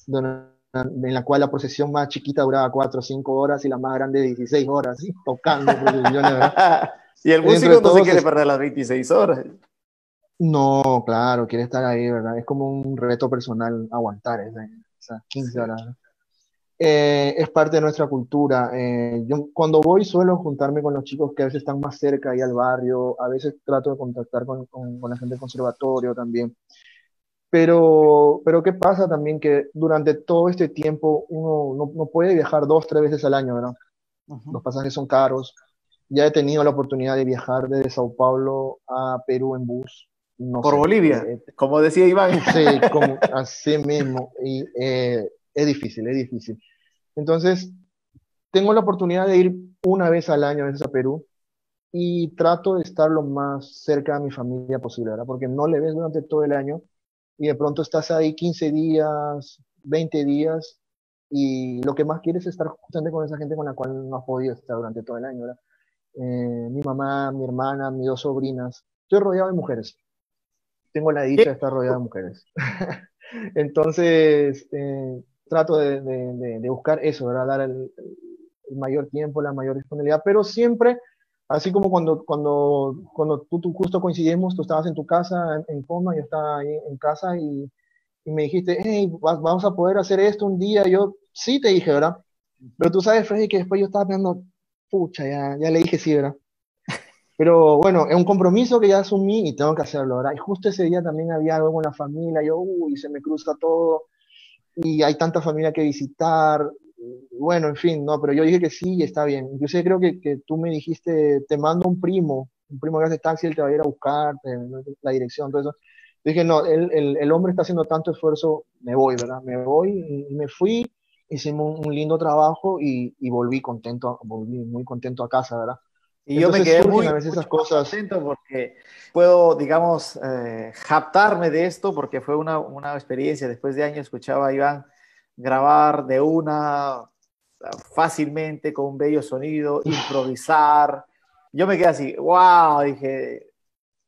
en la cual la procesión más chiquita duraba 4 o 5 horas y la más grande 16 horas, ¿sí? Tocando procesiones, ¿verdad? Y el Dentro músico de no se todos, quiere perder las 26 horas. no, claro, quiere estar ahí, ¿verdad? Es como un reto personal aguantar esas 15 Sí. horas. Es parte de nuestra cultura. Yo cuando voy suelo juntarme con los chicos que a veces están más cerca ahí al barrio, a veces trato de contactar con la gente del conservatorio también. Pero ¿qué pasa también? Que durante todo este tiempo uno no puede viajar 2, 3 veces al año, ¿verdad? Los Ujú. pasajes son caros. Ya he tenido la oportunidad de viajar desde Sao Paulo a Perú en bus. No Por sé, Bolivia, como decía Iván. sí, como así mismo. Y es difícil, es difícil. Entonces, tengo la oportunidad de ir una vez al año a veces a Perú y trato de estar lo más cerca de mi familia posible, ¿verdad? Porque no le ves durante todo el año y de pronto estás ahí 15 días, 20 días y lo que más quieres es estar justamente con esa gente con la cual no has podido estar durante todo el año, ¿verdad? Mi mamá, mi hermana, mis 2 sobrinas. Estoy rodeado de mujeres. Tengo la dicha de estar rodeado de mujeres. Entonces, trato de buscar eso, ¿verdad? Dar el mayor tiempo, la mayor disponibilidad, pero siempre, así como cuando tú justo coincidimos, tú estabas en tu casa en coma, yo estaba ahí en casa y me dijiste, hey, vamos a poder hacer esto un día. Yo sí te dije, ¿verdad? Pero tú sabes, Freddy, que después yo estaba pensando, pucha, ya le dije sí, ¿verdad? Pero bueno, es un compromiso que ya asumí y tengo que hacerlo, ¿verdad? Y justo ese día también había algo con la familia, yo, uy, se me cruza todo y hay tanta familia que visitar. Bueno, en fin, no, pero yo dije que sí y está bien. Inclusive creo que tú me dijiste, te mando un primo que hace taxi, él te va a ir a buscar, la dirección, todo eso. Dije, no, el hombre está haciendo tanto esfuerzo, me voy, ¿verdad? Me voy y me fui, hicimos un lindo trabajo y volví contento, volví muy contento a casa, ¿verdad? Y yo me Entonces quedé surgen a veces esas mucho más cosas. contento porque puedo, digamos, jactarme de esto porque fue una experiencia. Después de años escuchaba a Iván grabar de una fácilmente con un bello sonido, improvisar. Yo me quedé así, wow, dije,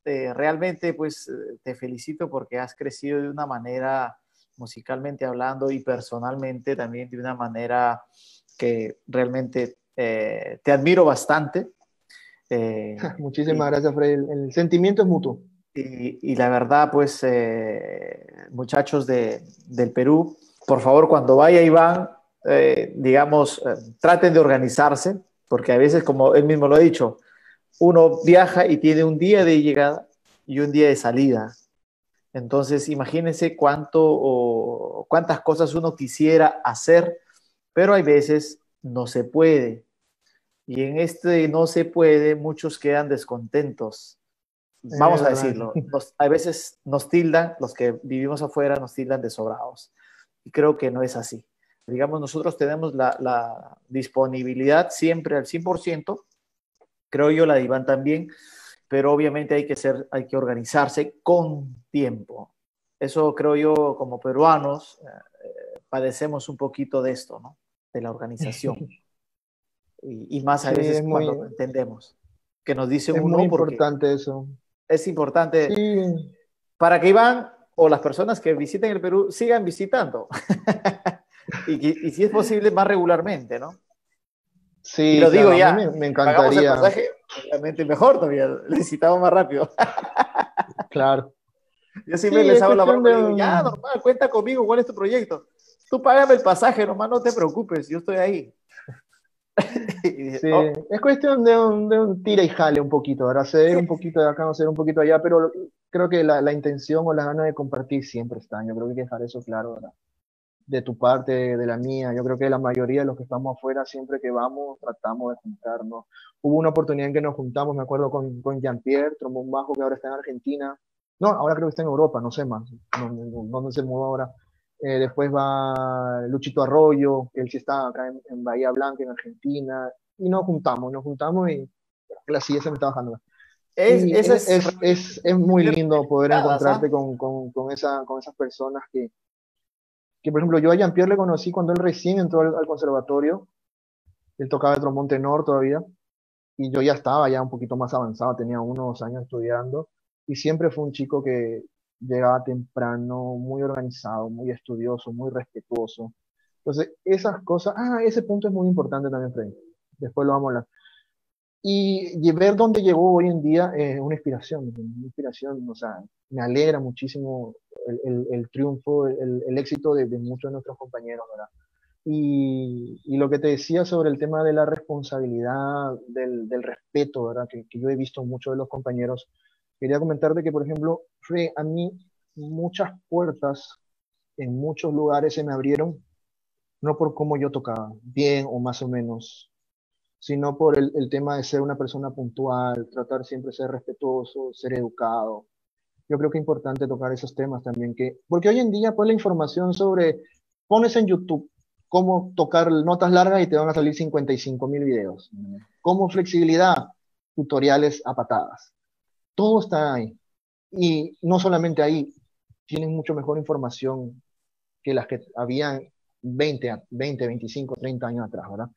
realmente pues te felicito porque has crecido de una manera musicalmente hablando y personalmente también de una manera que realmente te admiro bastante. Muchísimas Y, gracias, Fred. El sentimiento es mutuo. y la verdad, pues, muchachos del Perú, por favor, cuando vaya Iván, digamos, traten de organizarse, porque a veces, como él mismo lo ha dicho, uno viaja y tiene un día de llegada y un día de salida. Entonces, imagínense cuántas cosas uno quisiera hacer, pero hay veces no se puede. Y en este no se puede, muchos quedan descontentos. Es Vamos a verdad. decirlo, a veces nos tildan, los que vivimos afuera, nos tildan de sobrados. Y creo que no es así. Digamos, nosotros tenemos la disponibilidad siempre al 100%, creo yo, la de Iván también, pero obviamente hay que organizarse con tiempo. Eso creo yo, como peruanos, padecemos un poquito de esto, ¿no? De la organización. Y más a Sí, veces cuando no entendemos, que nos dicen es un muy no, porque importante eso. es importante Sí, para que Iván o las personas que visiten el Perú sigan visitando. Y si es posible, más regularmente, ¿no? Y sí, lo digo claro, a mí ya, me si pagamos el encantaría, pasaje, obviamente mejor todavía, necesitamos más rápido. claro. Yo siempre Sí, les es hago la cuestión broma, de... le digo, ya, normal, cuenta conmigo, ¿cuál es tu proyecto? Tú págame el pasaje, nomás no te preocupes, yo estoy ahí. Y dije, Sí, oh, es cuestión de un tira y jale un poquito, ¿verdad? Ceder un poquito de acá, no ceder un poquito allá, pero creo que la intención o las ganas de compartir siempre están. Yo creo que hay que dejar eso claro, ¿verdad? De tu parte, de la mía. Yo creo que la mayoría de los que estamos afuera, siempre que vamos, tratamos de juntarnos. Hubo una oportunidad en que nos juntamos, me acuerdo, con Jean-Pierre, trombón bajo, que ahora está en Argentina. No, ahora creo que está en Europa, no sé más, dónde se mudó ahora. Después va Luchito Arroyo, que él sí está acá en Bahía Blanca, en Argentina. Y nos juntamos y la silla se me está bajando. Y esas es muy lindo poder reunidas, encontrarte ¿ah? con esas personas que, por ejemplo, yo a Jean-Pierre le conocí cuando él recién entró al conservatorio. Él tocaba el trombón tenor todavía, y yo ya estaba ya un poquito más avanzado, tenía unos años estudiando, y siempre fue un chico que llegaba temprano, muy organizado, muy estudioso, muy respetuoso. Entonces, esas cosas, ese punto es muy importante también, Freddy. Después lo vamos a hablar. Y ver dónde llegó hoy en día es una inspiración, o sea, me alegra muchísimo el triunfo, el éxito de muchos de nuestros compañeros, ¿verdad? Y lo que te decía sobre el tema de la responsabilidad, del respeto, ¿verdad? Que yo he visto en muchos de los compañeros. Quería comentarte que, por ejemplo, Fred, a mí muchas puertas en muchos lugares se me abrieron, no por cómo yo tocaba, bien o más o menos, sino por el tema de ser una persona puntual, tratar siempre de ser respetuoso, ser educado. Yo creo que es importante tocar esos temas también, porque hoy en día, pues la información sobre, pones en YouTube cómo tocar notas largas y te van a salir 55.000 videos. Cómo flexibilidad, tutoriales a patadas. Todo está ahí. Y no solamente ahí, tienen mucho mejor información que las que habían 20, 25, 30 años atrás, ¿verdad?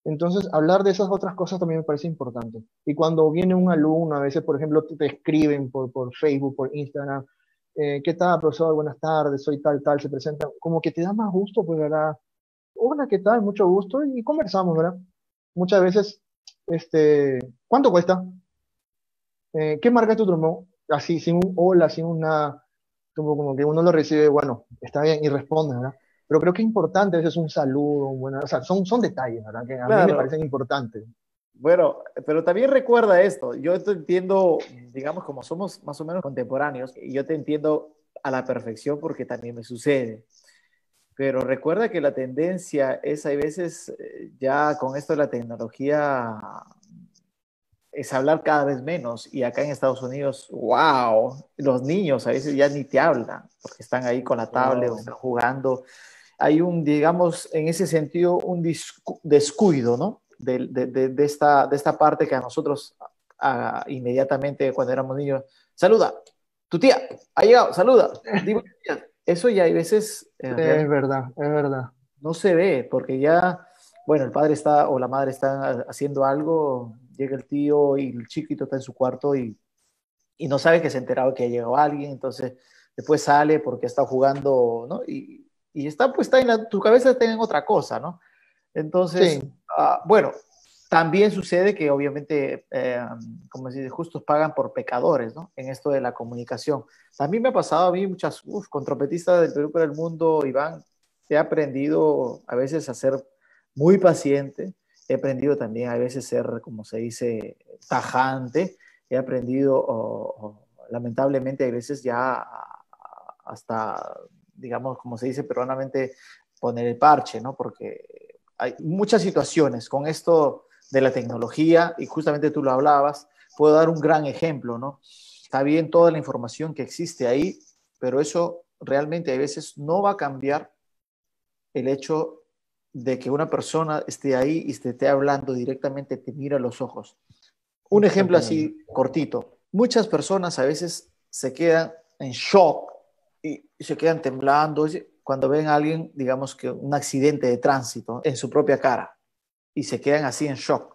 Entonces, hablar de esas otras cosas también me parece importante. Y cuando viene un alumno, a veces, por ejemplo, te escriben por Facebook, por Instagram, ¿qué tal, profesor? Buenas tardes, soy tal, tal, se presentan, como que te da más gusto, pues, ¿verdad? Hola, ¿qué tal? Mucho gusto y conversamos, ¿verdad? Muchas veces, ¿cuánto cuesta? ¿Qué marca es tu trombón? Así, sin un hola, sin una, como que uno lo recibe, bueno, está bien y responde, ¿verdad? Pero creo que es importante, a veces un saludo, o sea, son detalles, ¿verdad? Que a mí me Claro, parecen importantes. bueno, pero también recuerda esto, yo te entiendo, digamos, como somos más o menos contemporáneos, y yo te entiendo a la perfección porque también me sucede. Pero recuerda que la tendencia es, hay veces, ya con esto de la tecnología, es hablar cada vez menos. Y acá en Estados Unidos, wow, los niños a veces ya ni te hablan, porque están ahí con la tablet o Wow. están jugando. Hay un, digamos, en ese sentido, un descuido, ¿no? De esta parte que a nosotros inmediatamente cuando éramos niños, saluda, tu tía, ha llegado, saluda, dime, tía. Eso ya hay veces Es realmente verdad, es verdad. no se ve, porque ya, bueno, el padre está o la madre está haciendo algo, llega el tío y el chiquito está en su cuarto y no sabe que se ha enterado que ha llegado alguien, entonces después sale porque está jugando, ¿no? Y está, pues, está en tu cabeza está en otra cosa, ¿no? Entonces, Sí, bueno, también sucede que obviamente, como se dice, justos pagan por pecadores, ¿no? En esto de la comunicación. También me ha pasado a mí muchas, con trompetistas del Perú para el mundo, Iván, he aprendido a veces a ser muy paciente, he aprendido también a veces ser, como se dice, tajante, he aprendido, lamentablemente, a veces ya hasta, digamos, como se dice peruanamente, poner el parche, ¿no? Porque hay muchas situaciones con esto de la tecnología, y justamente tú lo hablabas, puedo dar un gran ejemplo, ¿no? Está bien toda la información que existe ahí, pero eso realmente a veces no va a cambiar el hecho de que una persona esté ahí y te esté hablando directamente, te mira a los ojos. Un ejemplo Exactamente. así cortito. Muchas personas a veces se quedan en shock y se quedan temblando cuando ven a alguien, digamos que un accidente de tránsito en su propia cara y se quedan así en shock.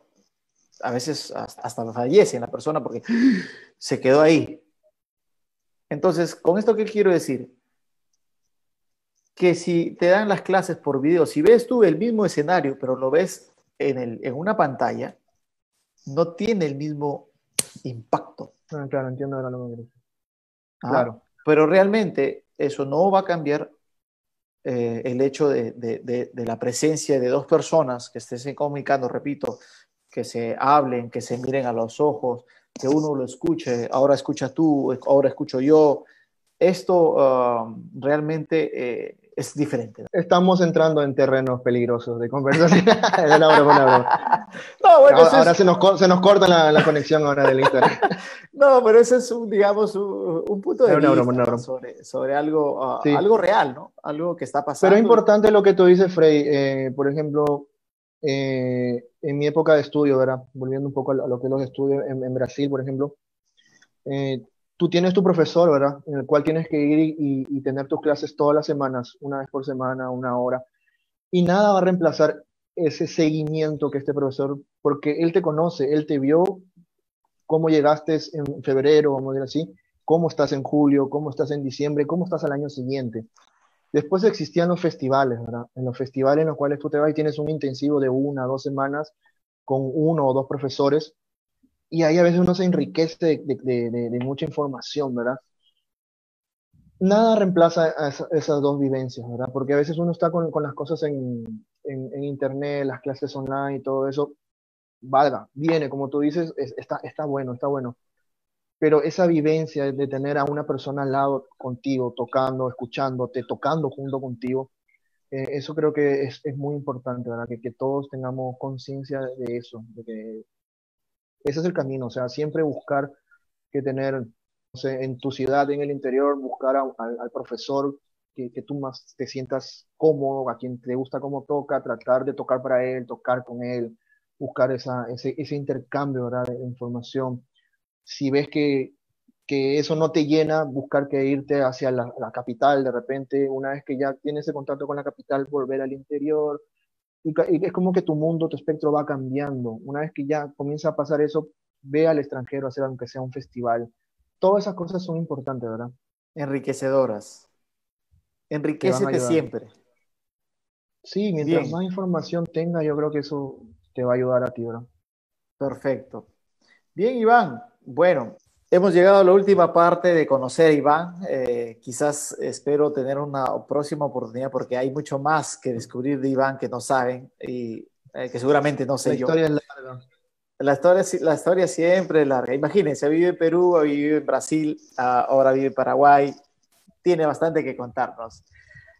A veces hasta fallece la persona porque se quedó ahí. Entonces, ¿con esto qué quiero decir? Que si te dan las clases por video, si ves tú el mismo escenario, pero lo ves en una pantalla, no tiene el mismo impacto. Ah, claro, entiendo ahora lo que quieres decir. ¿Ah? Claro, Pero realmente eso no va a cambiar el hecho de la presencia de dos personas que estén comunicando, repito, que se hablen, que se miren a los ojos, que uno lo escuche, ahora escucha tú, ahora escucho yo. Esto realmente es diferente. estamos entrando en terrenos peligrosos de conversación. Es una broma, una broma. No, bueno, Ahora, eso ahora es. se nos corta la conexión ahora del internet. No, pero ese es un, digamos, un punto Es de una broma, vista, una ¿no? broma. Sobre algo, Sí, algo real, ¿no? Algo que está pero es pasando. importante lo que tú dices, Frey. Por ejemplo, en mi época de estudio, ¿verdad? Volviendo un poco a lo que es los estudios en Brasil, por ejemplo, eh, tú tienes tu profesor, ¿verdad? En el cual tienes que ir y tener tus clases todas las semanas, una vez por semana, una hora, y nada va a reemplazar ese seguimiento que este profesor, porque él te conoce, él te vio cómo llegaste en febrero, vamos a decir así, cómo estás en julio, cómo estás en diciembre, cómo estás al año siguiente. Después existían los festivales, ¿verdad? En los festivales en los cuales tú te vas y tienes un intensivo de 1 o 2 semanas con uno o dos profesores, y ahí a veces uno se enriquece de mucha información, ¿verdad? Nada reemplaza a esas dos vivencias, ¿verdad? Porque a veces uno está con las cosas en internet, las clases online y todo eso, valga, viene, como tú dices, está bueno, está bueno. Pero esa vivencia de tener a una persona al lado contigo, tocando, escuchándote, tocando junto contigo, eso creo que es muy importante, ¿verdad? Que todos tengamos conciencia de eso, de que ese es el camino, o sea, siempre buscar que tener, no sé, en tu ciudad, en el interior, buscar al profesor que tú más te sientas cómodo, a quien te gusta cómo toca, tratar de tocar para él, tocar con él, buscar ese intercambio, ¿verdad? De información. Si ves que eso no te llena, buscar que irte hacia la capital de repente, una vez que ya tienes ese contacto con la capital, volver al interior. Y es como que tu mundo, tu espectro va cambiando. Una vez que ya comienza a pasar eso, ve al extranjero a hacer aunque sea un festival. Todas esas cosas son importantes, ¿verdad? Enriquecedoras. Te van a Enriquécete ayudar. siempre. Sí, mientras Bien, más información tenga, yo creo que eso te va a ayudar a ti, ¿verdad? perfecto. Bien, Iván. Bueno, hemos llegado a la última parte de conocer a Iván. Quizás espero tener una próxima oportunidad porque hay mucho más que descubrir de Iván que no saben y que seguramente no La sé yo. historia es larga. La historia siempre es larga. Imagínense, vive en Perú, vive en Brasil, ahora vive en Paraguay. Tiene bastante que contarnos.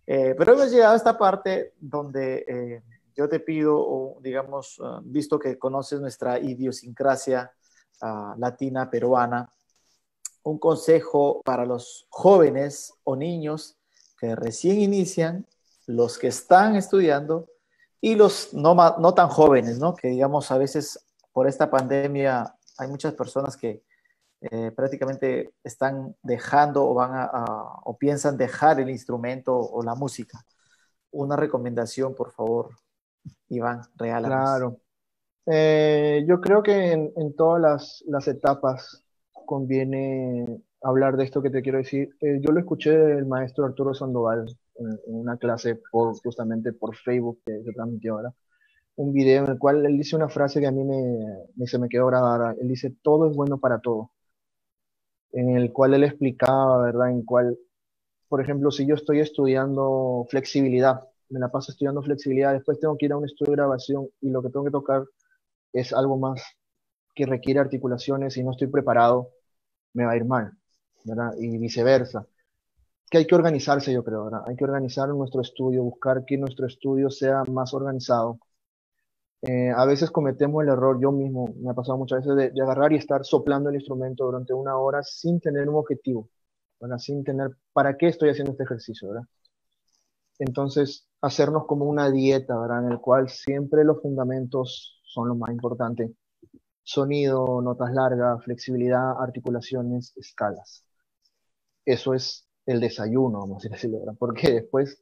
Pero hemos llegado a esta parte donde yo te pido, o, digamos, visto que conoces nuestra idiosincrasia latina, peruana, un consejo para los jóvenes o niños que recién inician, los que están estudiando y los no tan jóvenes, ¿no? Que digamos a veces por esta pandemia hay muchas personas que prácticamente están dejando o o piensan dejar el instrumento o la música. Una recomendación, por favor, Iván, regálanos. Claro. Yo creo que en todas las etapas conviene hablar de esto que te quiero decir. Yo lo escuché del maestro Arturo Sandoval en una clase justamente por Facebook que se transmitió ahora. Un video en el cual él dice una frase que a mí se me quedó grabada. Él dice, todo es bueno para todo. En el cual él explicaba, ¿verdad? En cual, por ejemplo, si yo estoy estudiando flexibilidad, me la paso estudiando flexibilidad, después tengo que ir a un estudio de grabación y lo que tengo que tocar es algo más que requiere articulaciones y no estoy preparado, me va a ir mal, ¿verdad? Y viceversa. Que hay que organizarse, yo creo, ¿verdad? Hay que organizar nuestro estudio, buscar que nuestro estudio sea más organizado. A veces cometemos el error, yo mismo me ha pasado muchas veces, de agarrar y estar soplando el instrumento durante una hora sin tener un objetivo, ¿verdad? Sin tener, ¿para qué estoy haciendo este ejercicio, ¿verdad? Entonces, hacernos como una dieta, ¿verdad? En el cual siempre los fundamentos son lo más importante. Sonido, notas largas, flexibilidad, articulaciones, escalas. Eso es el desayuno, vamos a decirlo, ¿verdad? Porque después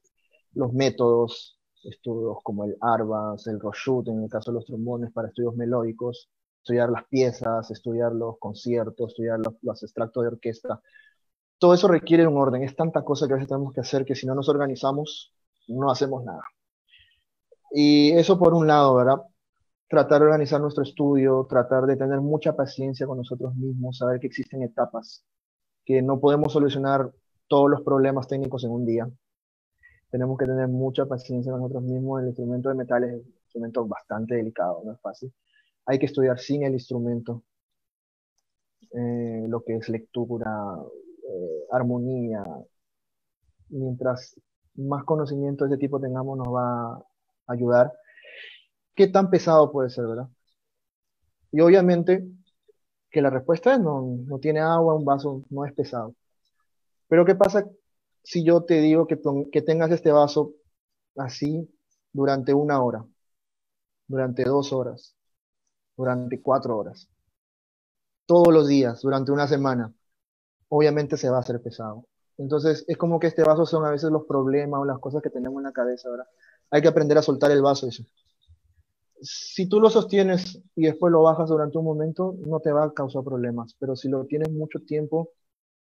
los métodos, estudios como el ARBAS, el Rochut, en el caso de los trombones, para estudios melódicos, estudiar las piezas, estudiar los conciertos, estudiar los extractos de orquesta, todo eso requiere un orden. Es tanta cosa que a veces tenemos que hacer que si no nos organizamos, no hacemos nada. Y eso por un lado, ¿verdad? Tratar de organizar nuestro estudio, tratar de tener mucha paciencia con nosotros mismos, saber que existen etapas, que no podemos solucionar todos los problemas técnicos en un día. Tenemos que tener mucha paciencia con nosotros mismos. El instrumento de metal es un instrumento bastante delicado, no es fácil. Hay que estudiar sin el instrumento, lo que es lectura, armonía. Mientras más conocimiento de ese tipo tengamos, nos va a ayudar. ¿Qué tan pesado puede ser, verdad? Y obviamente que la respuesta es no tiene agua, un vaso no es pesado. Pero ¿qué pasa si yo te digo que tengas este vaso así durante una hora, durante 2 horas, durante 4 horas, todos los días, durante una semana? Obviamente se va a hacer pesado. Entonces es como que este vaso son a veces los problemas o las cosas que tenemos en la cabeza, ¿verdad? Hay que aprender a soltar el vaso, eso. Si tú lo sostienes y después lo bajas durante un momento, no te va a causar problemas, pero si lo tienes mucho tiempo,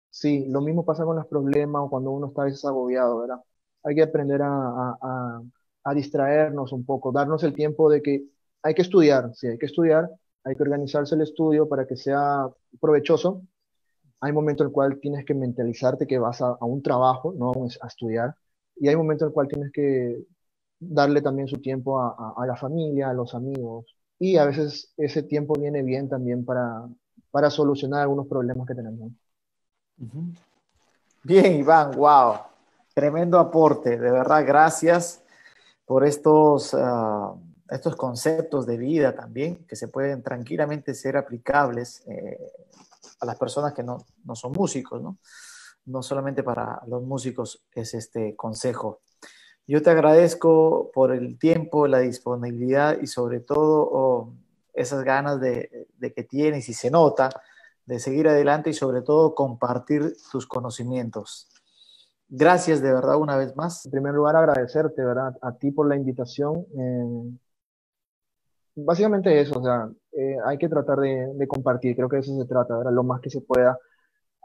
sí, lo mismo pasa con los problemas o cuando uno está a veces agobiado, ¿verdad? Hay que aprender a distraernos un poco, darnos el tiempo de que hay que estudiar, sí, hay que estudiar, hay que organizarse el estudio para que sea provechoso. Hay momentos en el cual tienes que mentalizarte que vas a un trabajo, no a estudiar, y hay momentos en el cual tienes que darle también su tiempo a la familia, a los amigos, y a veces ese tiempo viene bien también para solucionar algunos problemas que tenemos. Ujú. Bien, Iván, wow, tremendo aporte, de verdad, gracias por estos conceptos de vida también, que se pueden tranquilamente ser aplicables a las personas que no son músicos, ¿no? No solamente para los músicos es este consejo. Yo te agradezco por el tiempo, la disponibilidad y sobre todo esas ganas de que tienes y se nota de seguir adelante y sobre todo compartir tus conocimientos. Gracias de verdad una vez más. En primer lugar, agradecerte, ¿verdad? A ti por la invitación. Básicamente eso, o sea, hay que tratar de compartir, creo que de eso se trata, ¿verdad? Lo más que se pueda.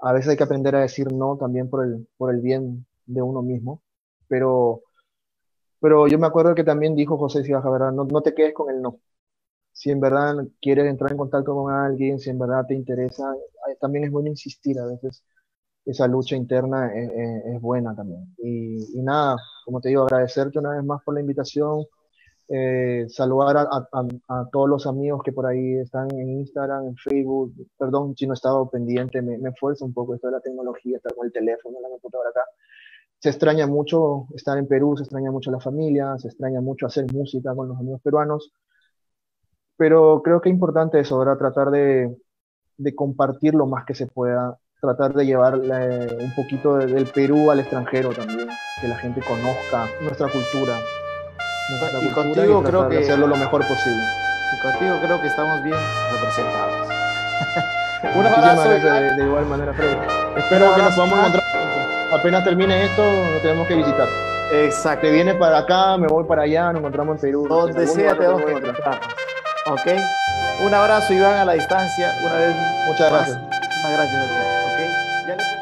A veces hay que aprender a decir no también por el bien de uno mismo, pero, pero yo me acuerdo que también dijo José Sibaja, ¿verdad? No te quedes con el no. Si en verdad quieres entrar en contacto con alguien, si en verdad te interesa, también es bueno insistir a veces. Esa lucha interna es buena también. Y nada, como te digo, agradecerte una vez más por la invitación, saludar a todos los amigos que por ahí están en Instagram, en Facebook. Perdón si no he estado pendiente, me esfuerzo un poco esto de la tecnología, estar con el teléfono, la computadora acá. Se extraña mucho estar en Perú, se extraña mucho la familia, se extraña mucho hacer música con los amigos peruanos, pero creo que es importante eso, ¿verdad? Tratar de compartir lo más que se pueda, tratar de llevar un poquito del Perú al extranjero también, que la gente conozca nuestra Y cultura y contigo creo tratar de que, hacerlo lo mejor posible. estamos bien representados. Un Muchísimas abrazo, gracias Iván. de igual manera, Freddy. Un Espero que nos abrazo, podamos Iván. encontrar pronto. Apenas termine esto, nos tenemos que visitar. Exacto. Te vienes para acá, me voy para allá, nos encontramos en Perú, no sé, en Donde algún sea lugar nos tenemos tenemos que que encontrar. encontrarnos. ¿Ok? Un abrazo, Iván, a la distancia. Una vez Muchas más. gracias. Muchísimas gracias a ti. ¿Ok? Ya le...